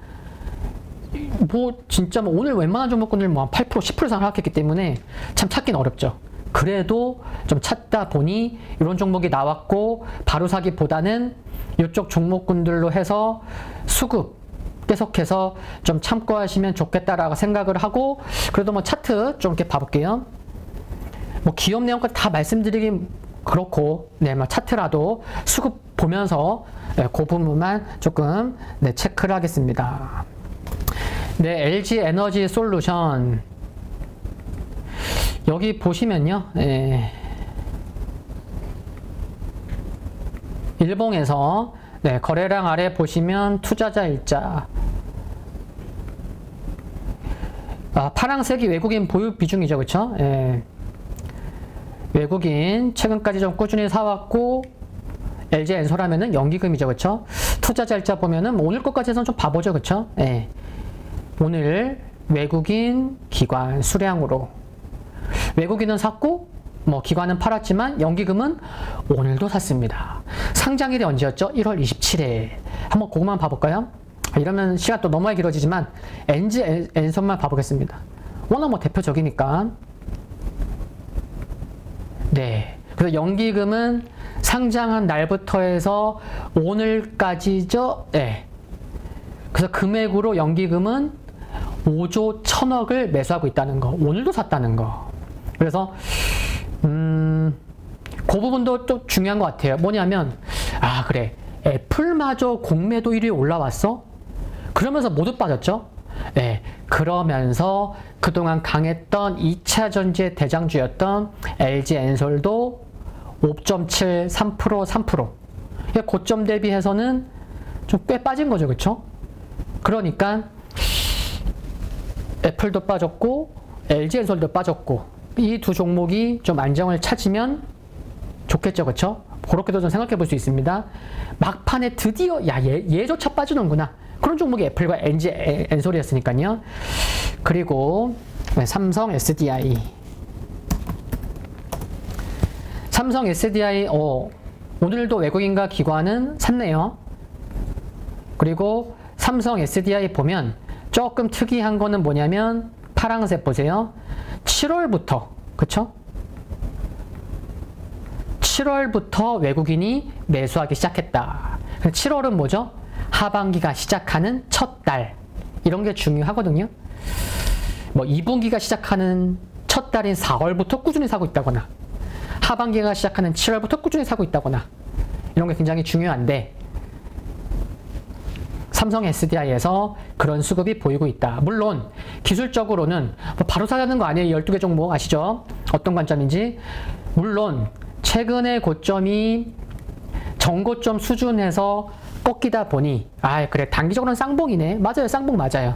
진짜 오늘 웬만한 종목군들 8%, 10% 이상 하락했기 때문에 참 찾기는 어렵죠. 그래도 좀 찾다 보니 이런 종목이 나왔고 바로 사기보다는 이쪽 종목군들로 해서 수급 계속해서 좀 참고하시면 좋겠다라고 생각을 하고, 그래도 뭐 차트 좀 이렇게 봐볼게요. 뭐 기업 내용까지 다 말씀드리긴 그렇고, 네, 뭐 차트라도 수급 보면서 그 부분만 조금 체크를 하겠습니다. 네, LG 에너지 솔루션 여기 보시면요, 일봉에서 거래량 아래 보시면 투자자 일자, 파란색이 외국인 보유 비중이죠, 그쵸? 외국인 최근까지 좀 꾸준히 사왔고, LG 엔솔하면은 연기금이죠, 그쵸? 투자자 일자 보면은 오늘 것까지 해서 좀 봐보죠, 그쵸? 오늘 외국인 기관 수량으로 외국인은 샀고, 뭐 기관은 팔았지만 연기금은 오늘도 샀습니다. 상장일이 언제였죠? 1월 27일. 한번 그것만 봐볼까요? 이러면 시간 또 너무 길어지지만 LG 엔솔만 봐보겠습니다. 워낙 뭐 대표적이니까. 네. 그래서 연기금은 상장한 날부터 해서 오늘까지죠. 네. 그래서 금액으로 연기금은 5조 1000억을 매수하고 있다는 거. 오늘도 샀다는 거. 그래서 그 부분도 또 중요한 것 같아요. 뭐냐면, 아 그래, 애플마저 공매도 1위에 올라왔어? 그러면서 모두 빠졌죠? 네, 그러면서 그동안 강했던 2차전지의 대장주였던 LG 엔솔도 5.7, 3%, 3%. 고점 대비해서는 좀 꽤 빠진 거죠, 그쵸? 그러니까 애플도 빠졌고 LG 엔솔도 빠졌고, 이 두 종목이 좀 안정을 찾으면 좋겠죠, 그쵸? 그렇게도 좀 생각해 볼 수 있습니다. 막판에 드디어 야 얘조차 빠지는구나, 그런 종목이 애플과 LG 엔솔이었으니까요. 그리고 삼성 SDI, 삼성 SDI 오늘도 외국인과 기관은 샀네요. 그리고 삼성 SDI 보면 조금 특이한 거는 뭐냐면, 파란색 보세요. 7월부터, 그쵸? 7월부터 외국인이 매수하기 시작했다. 7월은 뭐죠? 하반기가 시작하는 첫 달. 이런 게 중요하거든요. 뭐 2분기가 시작하는 첫 달인 4월부터 꾸준히 사고 있다거나, 하반기가 시작하는 7월부터 꾸준히 사고 있다거나, 이런 게 굉장히 중요한데, 삼성 SDI에서 그런 수급이 보이고 있다. 물론 기술적으로는 뭐 바로 사자는 거 아니에요. 12개 종목 아시죠? 어떤 관점인지. 물론 최근의 고점이 전고점 수준에서 꺾이다 보니, 아 그래 단기적으로는 쌍봉이네. 맞아요, 쌍봉 맞아요.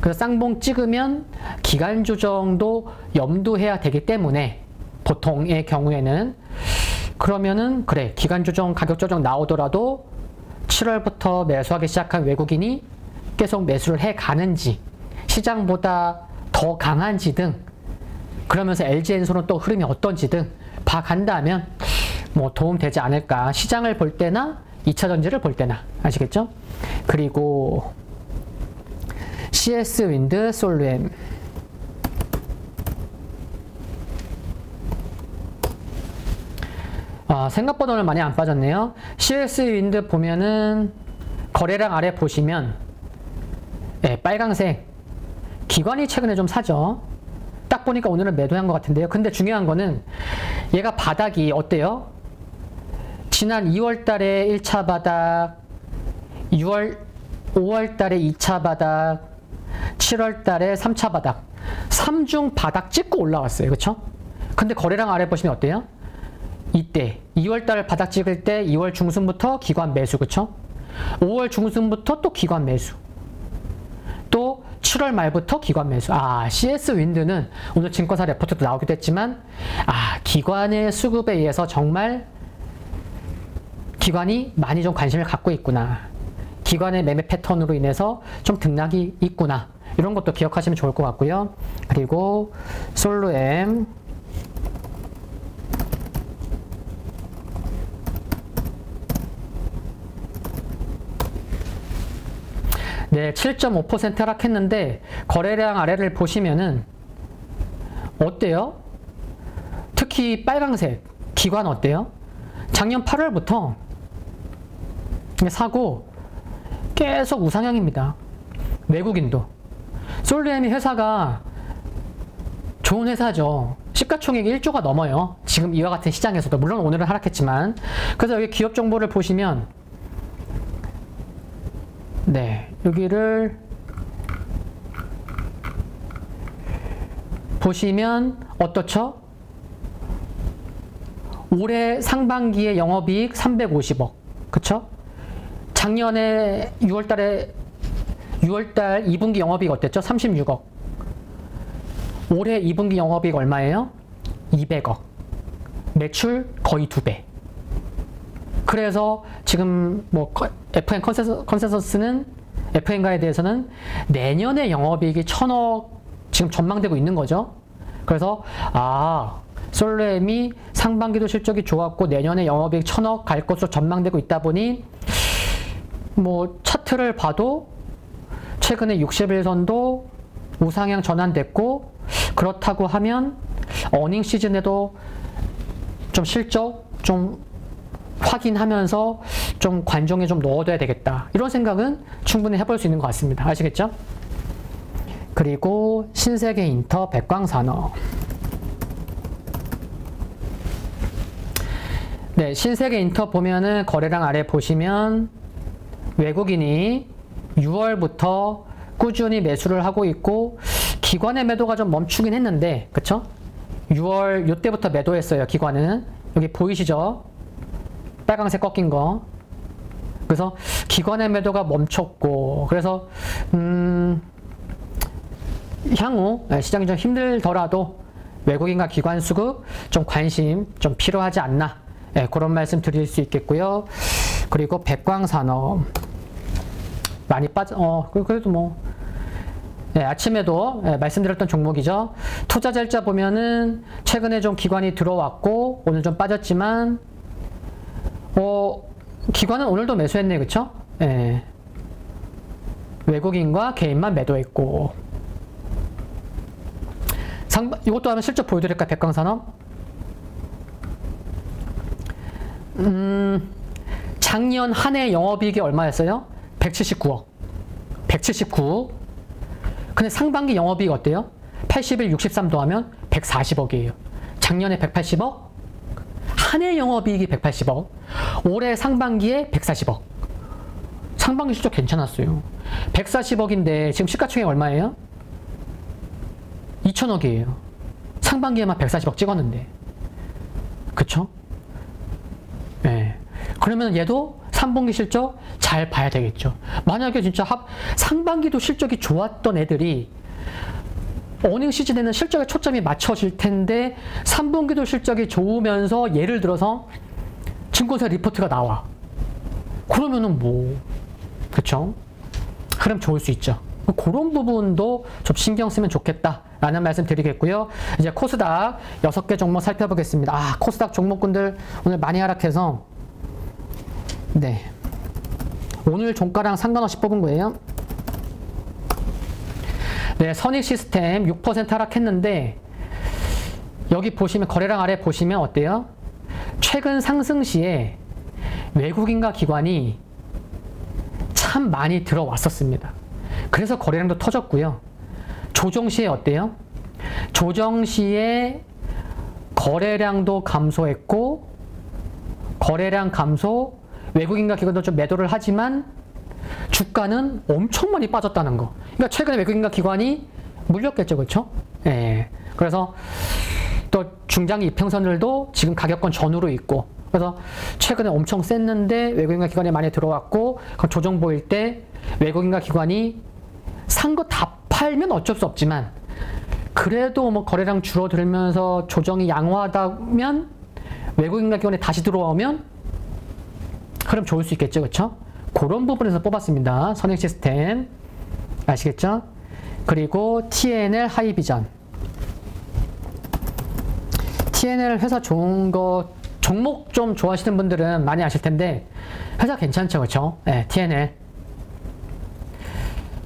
그래서 쌍봉 찍으면 기간 조정도 염두해야 되기 때문에, 보통의 경우에는 그러면은 그래 기간 조정, 가격 조정 나오더라도 7월부터 매수하기 시작한 외국인이 계속 매수를 해 가는지, 시장보다 더 강한지 등, 그러면서 LG 엔솔은 또 흐름이 어떤지 등 봐간다면 뭐 도움 되지 않을까. 시장을 볼 때나 2차 전지를 볼 때나. 아시겠죠? 그리고 CS 윈드 솔루엠, 생각보다 오늘 많이 안 빠졌네요. CS 윈드 보면은 거래량 아래 보시면 빨강색, 기관이 최근에 좀 사죠. 딱 보니까 오늘은 매도한 것 같은데요. 근데 중요한 거는 얘가 바닥이 어때요? 지난 2월 달에 1차 바닥, 5월 달에 2차 바닥, 7월 달에 3차 바닥, 3중 바닥 찍고 올라왔어요. 그쵸? 근데 거래량 아래 보시면 어때요? 이때 2월 달 바닥 찍을 때 2월 중순부터 기관 매수, 그쵸? 5월 중순부터 또 기관 매수, 또 7월 말부터 기관 매수. CS 윈드는 오늘 증권사 레포트도 나오기도 했지만, 기관의 수급에 의해서 정말 기관이 많이 좀 관심을 갖고 있구나, 기관의 매매 패턴으로 인해서 좀 등락이 있구나, 이런 것도 기억하시면 좋을 것 같고요. 그리고 솔루엠, 네, 7.5% 하락했는데 거래량 아래를 보시면은 어때요? 특히 빨강색 기관 어때요? 작년 8월부터 사고 계속 우상향입니다. 외국인도. 솔레미 회사가 좋은 회사죠. 시가총액이 1조가 넘어요. 지금 이와 같은 시장에서도. 물론 오늘은 하락했지만. 그래서 여기 기업 정보를 보시면 네, 여기를 보시면 어떻죠? 올해 상반기에 영업이익 350억. 그쵸? 작년에 6월 2분기 영업이익 어땠죠? 36억. 올해 2분기 영업이익 얼마예요? 200억. 매출 거의 2배. 그래서 지금 뭐 FN 컨센서스는 FN가에 대해서는 내년에 영업이익이 1000억 지금 전망되고 있는 거죠. 그래서 솔렘이 상반기도 실적이 좋았고 내년에 영업이익 1000억 갈 것으로 전망되고 있다 보니 뭐 차트를 봐도 최근에 60일선도 우상향 전환됐고 그렇다고 하면 어닝 시즌에도 좀 실적 좀 확인하면서 좀 관종에 좀 넣어둬야 되겠다. 이런 생각은 충분히 해볼 수 있는 것 같습니다. 아시겠죠? 그리고 신세계 인터 백광산업. 네, 신세계 인터 보면은 거래량 아래 보시면 외국인이 6월부터 꾸준히 매수를 하고 있고 기관의 매도가 좀 멈추긴 했는데 그쵸? 6월 요때부터 매도했어요. 기관은. 여기 보이시죠? 빨강색 꺾인 거. 그래서 기관의 매도가 멈췄고 그래서 향후 시장이 좀 힘들더라도 외국인과 기관 수급 좀 관심 좀 필요하지 않나 그런 말씀 드릴 수 있겠고요. 그리고 백광산업 많이 그래도 뭐 아침에도 말씀드렸던 종목이죠. 투자자일자 보면은 최근에 좀 기관이 들어왔고 오늘 좀 빠졌지만 기관은 오늘도 매수했네. 그쵸? 외국인과 개인만 매도했고 이것도 한번 실적 보여드릴까요? 백광산업. 작년 한 해 영업이익이 얼마였어요? 179억. 179. 근데 상반기 영업이익 어때요? 81, 63 더하면 140억이에요. 작년에 180억? 한 해 영업이익이 180억. 올해 상반기에 140억. 상반기 실적 괜찮았어요. 140억인데 지금 시가총액 얼마예요? 2천억이에요. 상반기에만 140억 찍었는데. 그쵸? 네. 그러면 얘도 3분기 실적 잘 봐야 되겠죠. 만약에 진짜 상반기도 실적이 좋았던 애들이 어닝 시즌에는 실적에 초점이 맞춰질 텐데 3분기도 실적이 좋으면서 예를 들어서 증권사 리포트가 나와. 그러면은 뭐 그쵸? 그럼 좋을 수 있죠. 그런 부분도 좀 신경 쓰면 좋겠다라는 말씀 드리겠고요. 이제 코스닥 6개 종목 살펴보겠습니다. 코스닥 종목군들 오늘 많이 하락해서 네, 오늘 종가랑 상관없이 뽑은 거예요. 네, 선익시스템 6% 하락했는데 여기 보시면 거래량 아래 보시면 어때요? 최근 상승 시에 외국인과 기관이 참 많이 들어왔었습니다. 그래서 거래량도 터졌고요. 조정 시에 어때요? 조정 시에 거래량도 감소했고 거래량 감소, 외국인과 기관도 좀 매도를 하지만 주가는 엄청 많이 빠졌다는 거. 그러니까 최근에 외국인과 기관이 물렸겠죠. 그렇죠? 그래서 또 중장기 이평선들도 지금 가격권 전후로 있고 그래서 최근에 엄청 셌는데 외국인과 기관이 많이 들어왔고 조정 보일 때 외국인과 기관이 산 거 다 팔면 어쩔 수 없지만 그래도 뭐 거래량 줄어들면서 조정이 양호하다면 외국인과 기관이 다시 들어오면 그럼 좋을 수 있겠죠. 그렇죠? 그런 부분에서 뽑았습니다. 선익시스템 아시겠죠? 그리고 TNL 하이비전. TNL 회사 좋은 거 종목 좀 좋아하시는 분들은 많이 아실 텐데 회사 괜찮죠. 그렇죠? TNL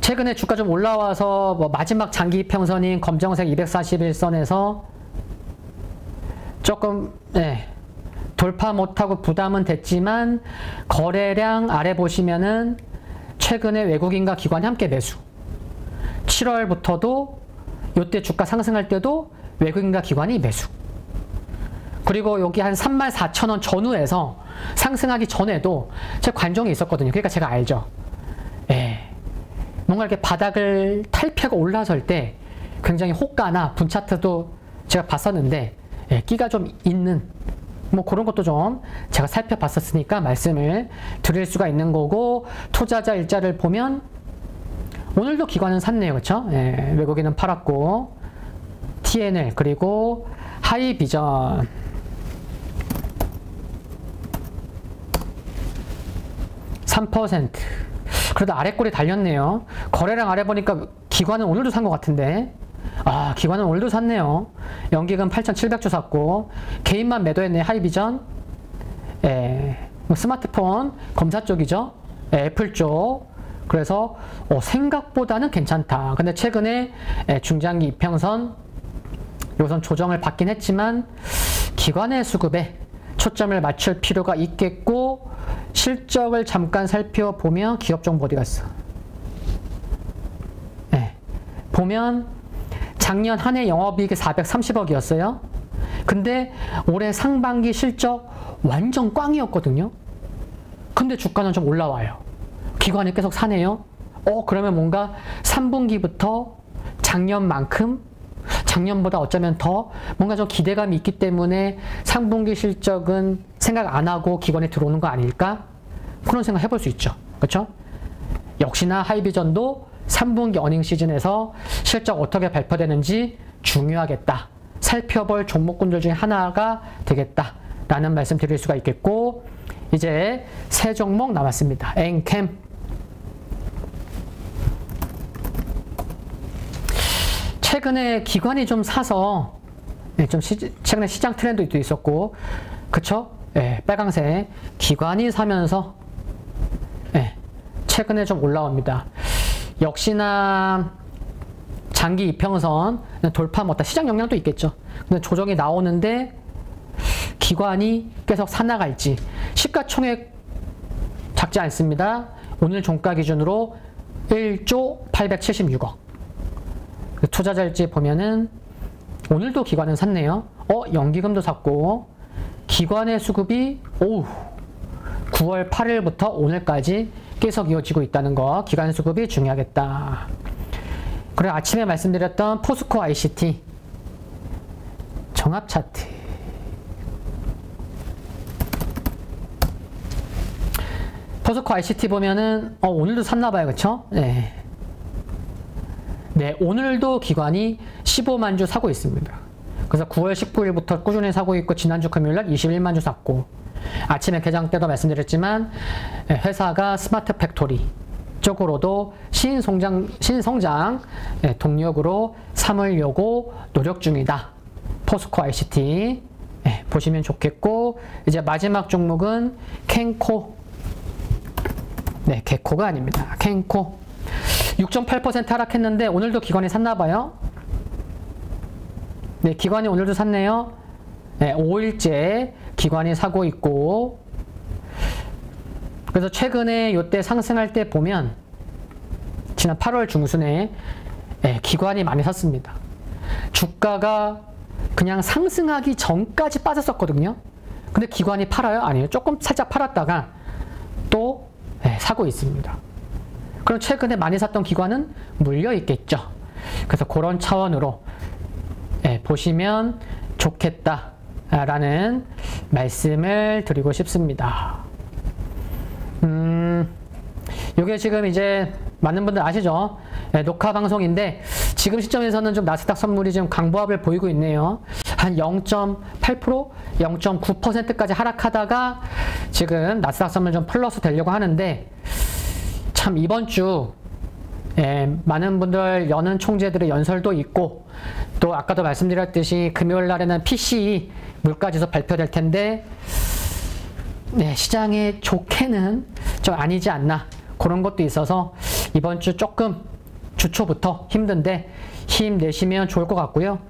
최근에 주가 좀 올라와서 뭐 마지막 장기 평선인 검정색 241선에서 조금 돌파 못하고 부담은 됐지만 거래량 아래 보시면은 최근에 외국인과 기관이 함께 매수. 7월부터도 이때 주가 상승할 때도 외국인과 기관이 매수. 그리고 여기 한 34,000원 전후에서 상승하기 전에도 제 관종이 있었거든요. 그러니까 제가 알죠. 예. 뭔가 이렇게 바닥을 탈피하고 올라설 때 굉장히 호가나 분차트도 제가 봤었는데 예, 끼가 좀 있는 뭐 그런 것도 좀 제가 살펴봤었으니까 말씀을 드릴 수가 있는 거고, 투자자 일자를 보면 오늘도 기관은 샀네요. 그렇죠? 예, 외국인은 팔았고 TNL 그리고 하이비전 3%. 그래도 아래 꼴이 달렸네요. 거래량 아래 보니까 기관은 오늘도 산 것 같은데, 아, 기관은 오늘도 샀네요. 연기금 8,700주 샀고 개인만 매도했네. 하이비전. 스마트폰 검사 쪽이죠. 애플 쪽. 그래서 생각보다는 괜찮다. 근데 최근에 중장기 이평선 요선 조정을 받긴 했지만 기관의 수급에 초점을 맞출 필요가 있겠고, 실적을 잠깐 살펴보면 기업 정보 어디 갔어? 보면 작년 한 해 영업이익이 430억이었어요. 근데 올해 상반기 실적 완전 꽝이었거든요. 근데 주가는 좀 올라와요. 기관이 계속 사네요. 그러면 뭔가 3분기부터 작년만큼, 작년보다 어쩌면 더 뭔가 좀 기대감이 있기 때문에 3분기 실적은 생각 안 하고 기관에 들어오는 거 아닐까? 그런 생각 해볼 수 있죠. 그렇죠? 역시나 하이비전도 3분기 어닝 시즌에서 실적 어떻게 발표되는지 중요하겠다. 살펴볼 종목군들 중에 하나가 되겠다. 라는 말씀 드릴 수가 있겠고, 이제 세 종목 남았습니다. 엔캠. 최근에 기관이 좀 사서, 좀 최근에 시장 트렌드도 있었고, 그쵸? 빨강색. 기관이 사면서, 최근에 좀 올라옵니다. 역시나 장기 이평선 돌파 못다. 시장 영향도 있겠죠. 근데 조정이 나오는데 기관이 계속 사나갈지. 시가총액 작지 않습니다. 오늘 종가 기준으로 1조 876억. 투자자일지 보면은 오늘도 기관은 샀네요. 연기금도 샀고, 기관의 수급이 9월 8일부터 오늘까지 계속 이어지고 있다는 거, 기관 수급이 중요하겠다. 그리고 아침에 말씀드렸던 포스코 ICT 종합 차트. 포스코 ICT 보면은 오늘도 샀나봐요. 그쵸? 네, 오늘도 기관이 15만 주 사고 있습니다. 그래서 9월 19일부터 꾸준히 사고 있고, 지난주 금요일날 21만 주 샀고, 아침에 개장 때도 말씀드렸지만 회사가 스마트 팩토리 쪽으로도 신성장 동력으로 삼으려고 노력 중이다. 포스코 ICT 보시면 좋겠고, 이제 마지막 종목은 켄코. 개코가 아닙니다. 켄코. 6.8% 하락했는데 오늘도 기관이 샀나봐요. 기관이 오늘도 샀네요. 5일째 기관이 사고 있고, 그래서 최근에 이때 상승할 때 보면 지난 8월 중순에 기관이 많이 샀습니다. 주가가 그냥 상승하기 전까지 빠졌었거든요. 근데 기관이 팔아요? 아니에요. 조금 살짝 팔았다가 또 사고 있습니다. 그럼 최근에 많이 샀던 기관은 물려 있겠죠. 그래서 그런 차원으로 보시면 좋겠다라는 말씀을 드리고 싶습니다. 요게 지금 이제 많은 분들 아시죠? 녹화 방송인데 지금 시점에서는 좀 나스닥 선물이 지금 강보합을 보이고 있네요. 한 0.8%, 0.9%까지 하락하다가 지금 나스닥 선물 좀 플러스 되려고 하는데, 참 이번 주 많은 분들 여는 총재들의 연설도 있고, 또 아까도 말씀드렸듯이 금요일 날에는 PCE 물가지수 발표될 텐데, 시장에 좋게는 좀 아니지 않나, 그런 것도 있어서 이번 주 조금 주초부터 힘든데 힘내시면 좋을 것 같고요.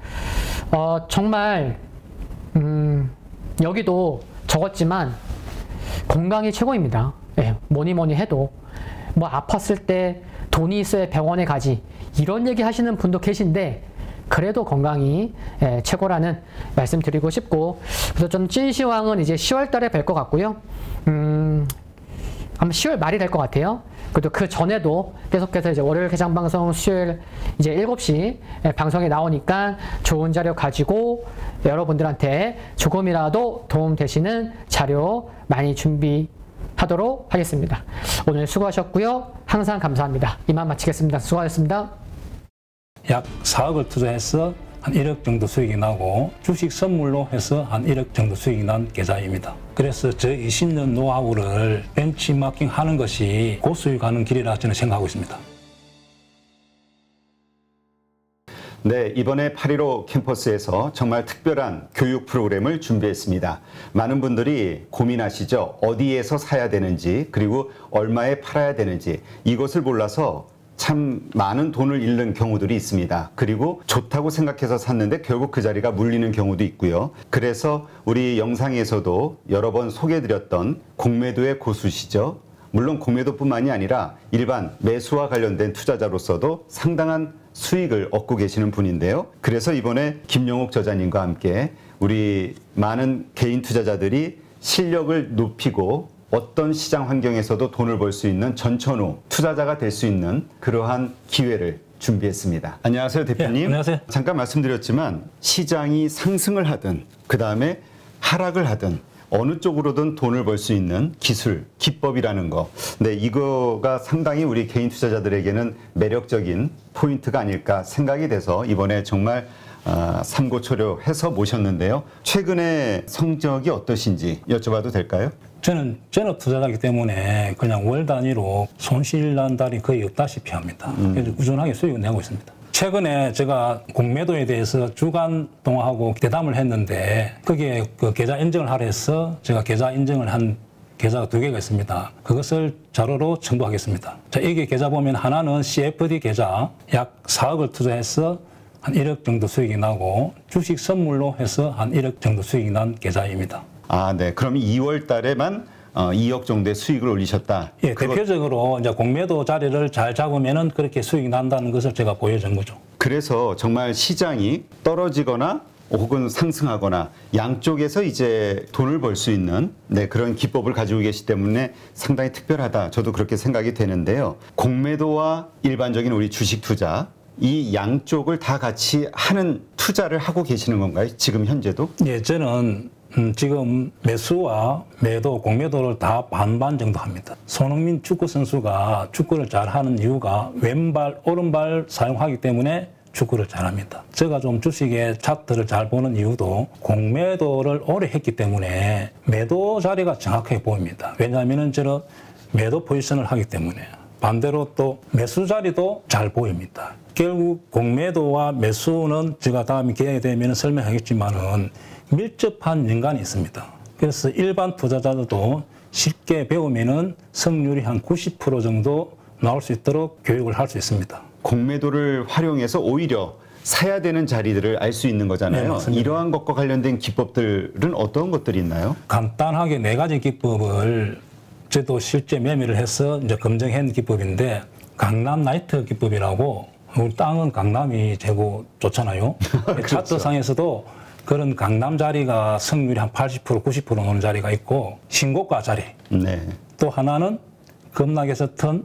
정말 여기도 적었지만 건강이 최고입니다. 예, 뭐니 해도 뭐 아팠을 때 돈이 있어야 병원에 가지 이런 얘기 하시는 분도 계신데 그래도 건강이 최고라는 말씀 드리고 싶고, 그래서 좀 찐시황은 이제 10월 달에 뵐 것 같고요. 아마 10월 말이 될 것 같아요. 그래도 그 전에도 계속해서 이제 월요일 개장 방송, 수요일 이제 7시 방송에 나오니까 좋은 자료 가지고 여러분들한테 조금이라도 도움 되시는 자료 많이 준비하도록 하겠습니다. 오늘 수고하셨고요. 항상 감사합니다. 이만 마치겠습니다. 수고하셨습니다. 약 4억을 투자해서 한 1억 정도 수익이 나고 주식 선물로 해서 한 1억 정도 수익이 난 계좌입니다. 그래서 저 20년 노하우를 벤치마킹 하는 것이 고수익하는 길이라 저는 생각하고 있습니다. 네, 이번에 8.15 캠퍼스에서 정말 특별한 교육 프로그램을 준비했습니다. 많은 분들이 고민하시죠. 어디에서 사야 되는지, 그리고 얼마에 팔아야 되는지, 이것을 몰라서 참 많은 돈을 잃는 경우들이 있습니다. 그리고 좋다고 생각해서 샀는데 결국 그 자리가 물리는 경우도 있고요. 그래서 우리 영상에서도 여러 번 소개해드렸던 공매도의 고수시죠. 물론 공매도뿐만이 아니라 일반 매수와 관련된 투자자로서도 상당한 수익을 얻고 계시는 분인데요. 그래서 이번에 김용옥 저자님과 함께 우리 많은 개인 투자자들이 실력을 높이고 어떤 시장 환경에서도 돈을 벌 수 있는 전천후 투자자가 될 수 있는 그러한 기회를 준비했습니다. 안녕하세요, 대표님. 네, 안녕하세요. 잠깐 말씀드렸지만 시장이 상승을 하든 그 다음에 하락을 하든 어느 쪽으로든 돈을 벌 수 있는 기술, 기법이라는 거. 네, 이거가 상당히 우리 개인 투자자들에게는 매력적인 포인트가 아닐까 생각이 돼서 이번에 정말 삼고초려해서 모셨는데요. 최근에 성적이 어떠신지 여쭤봐도 될까요? 저는 전업 투자자이기 때문에 그냥 월 단위로 손실 난 달이 거의 없다시피 합니다. 그래서 꾸준하게 수익을 내고 있습니다. 최근에 제가 공매도에 대해서 주간 동화하고 대담을 했는데 거기에 그 계좌 인증을 하라 해서 제가 계좌 인증을 한 계좌가 2개가 있습니다. 그것을 자료로 첨부하겠습니다. 자, 이게 계좌 보면 하나는 CFD 계좌 약 4억을 투자해서 한 1억 정도 수익이 나고 주식 선물로 해서 한 1억 정도 수익이 난 계좌입니다. 아, 네. 그럼 2월 달에만 2억 정도의 수익을 올리셨다. 예, 대표적으로 이제 공매도 자리를 잘 잡으면은 그렇게 수익이 난다는 것을 제가 보여준 거죠. 그래서 정말 시장이 떨어지거나 혹은 상승하거나 양쪽에서 이제 돈을 벌 수 있는 그런 기법을 가지고 계시기 때문에 상당히 특별하다. 저도 그렇게 생각이 되는데요. 공매도와 일반적인 우리 주식 투자 이 양쪽을 다 같이 하는 투자를 하고 계시는 건가요? 지금 현재도? 예, 저는 지금 매수와 매도, 공매도를 다 반반 정도 합니다. 손흥민 축구 선수가 축구를 잘하는 이유가 왼발, 오른발 사용하기 때문에 축구를 잘합니다. 제가 좀 주식의 차트를 잘 보는 이유도 공매도를 오래 했기 때문에 매도 자리가 정확하게 보입니다. 왜냐하면 저는 매도 포지션을 하기 때문에. 반대로 또 매수 자리도 잘 보입니다. 결국 공매도와 매수는 제가 다음에 기회가 되면 설명하겠지만은 밀접한 연관이 있습니다. 그래서 일반 투자자들도 쉽게 배우면은 성률이 한 90% 정도 나올 수 있도록 교육을 할 수 있습니다. 공매도를 활용해서 오히려 사야 되는 자리들을 알 수 있는 거잖아요. 네, 이러한 것과 관련된 기법들은 어떤 것들이 있나요? 간단하게 4가지 기법을 저도 실제 매매를 해서 이제 검증한 기법인데, 강남 나이트 기법이라고, 우리 땅은 강남이 최고 좋잖아요. 그렇죠. 차트상에서도 그런 강남 자리가 성률이 한 80%, 90% 오는 자리가 있고, 신고가 자리. 네. 또 하나는 급락에서 턴,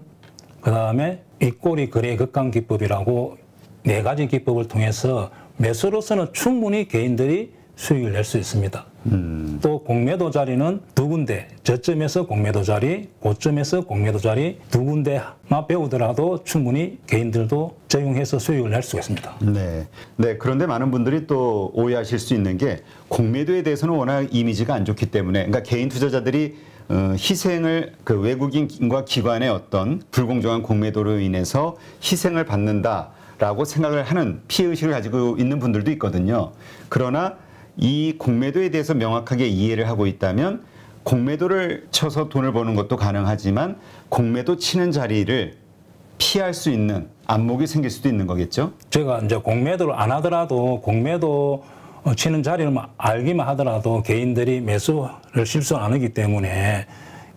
그 다음에 윗꼬리 거래 극강 기법이라고 4가지 기법을 통해서 매수로서는 충분히 개인들이 수익을 낼 수 있습니다. 또 공매도 자리는 2군데, 저점에서 공매도 자리, 고점에서 공매도 자리 2군데만 배우더라도 충분히 개인들도 적용해서 수익을 낼 수가 있습니다. 네. 네. 그런데 많은 분들이 또 오해하실 수 있는 게 공매도에 대해서는 워낙 이미지가 안 좋기 때문에, 그러니까 개인 투자자들이 희생을 그 외국인과 기관의 어떤 불공정한 공매도로 인해서 희생을 받는다라고 생각을 하는 피해의식을 가지고 있는 분들도 있거든요. 그러나 이 공매도에 대해서 명확하게 이해를 하고 있다면 공매도를 쳐서 돈을 버는 것도 가능하지만 공매도 치는 자리를 피할 수 있는 안목이 생길 수도 있는 거겠죠? 제가 이제 공매도를 안 하더라도 공매도 치는 자리를 알기만 하더라도 개인들이 매수를 실수 안 하기 때문에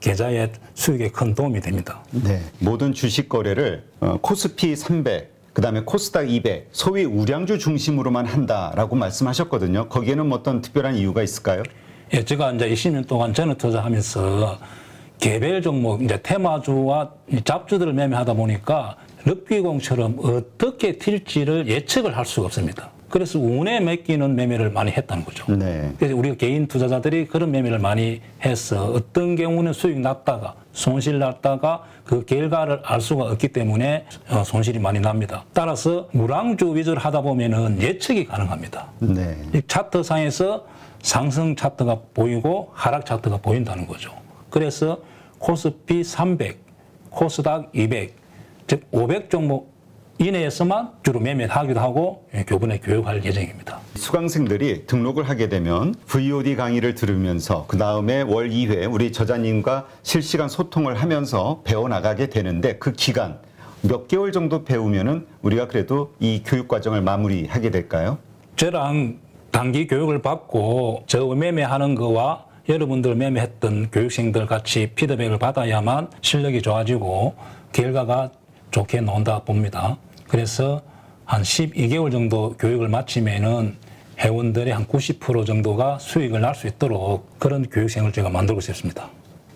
계좌의 수익에 큰 도움이 됩니다. 네, 모든 주식 거래를 코스피 300, 그다음에 코스닥 200, 소위 우량주 중심으로만 한다라고 말씀하셨거든요. 거기에는 뭐 어떤 특별한 이유가 있을까요? 예, 제가 이제 20년 동안 전업 투자하면서 개별 종목, 이제 테마주와 잡주들을 매매하다 보니까 럭비공처럼 어떻게 튈지를 예측을 할 수가 없습니다. 그래서 운에 맡기는 매매를 많이 했다는 거죠. 네. 그래서 우리가 개인 투자자들이 그런 매매를 많이 해서 어떤 경우는 수익 났다가 손실 났다가 그 결과를 알 수가 없기 때문에 손실이 많이 납니다. 따라서 우량주 위주로 하다 보면은 예측이 가능합니다. 네. 이 차트상에서 상승 차트가 보이고 하락 차트가 보인다는 거죠. 그래서 코스피 300, 코스닥 200, 즉 500 종목 이내에서만 주로 매매를 하기도 하고 교본에 교육할 예정입니다. 수강생들이 등록을 하게 되면 VOD 강의를 들으면서 그 다음에 월 2회 우리 저자님과 실시간 소통을 하면서 배워나가게 되는데 그 기간 몇 개월 정도 배우면은 우리가 그래도 이 교육 과정을 마무리하게 될까요? 저랑 단기 교육을 받고 저 매매하는 거와 여러분들 매매했던 교육생들 같이 피드백을 받아야만 실력이 좋아지고 결과가 좋게 나온다 봅니다. 그래서 한 12개월 정도 교육을 마치면은 회원들의 한 90% 정도가 수익을 날 수 있도록 그런 교육생을 제가 만들고 싶습니다.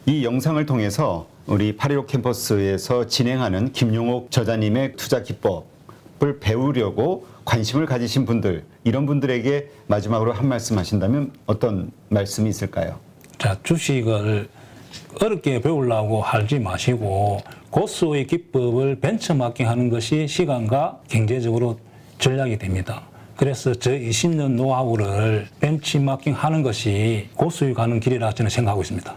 이 영상을 통해서 우리 8.15 캠퍼스에서 진행하는 김용옥 저자님의 투자 기법을 배우려고 관심을 가지신 분들, 이런 분들에게 마지막으로 한 말씀 하신다면 어떤 말씀이 있을까요? 자, 주식을 어렵게 배우려고 하지 마시고 고수의 기법을 벤처마킹 하는 것이 시간과 경제적으로 전략이 됩니다. 그래서 저 20년 노하우를 벤처마킹 하는 것이 고수에 가는 길이라 저는 생각하고 있습니다.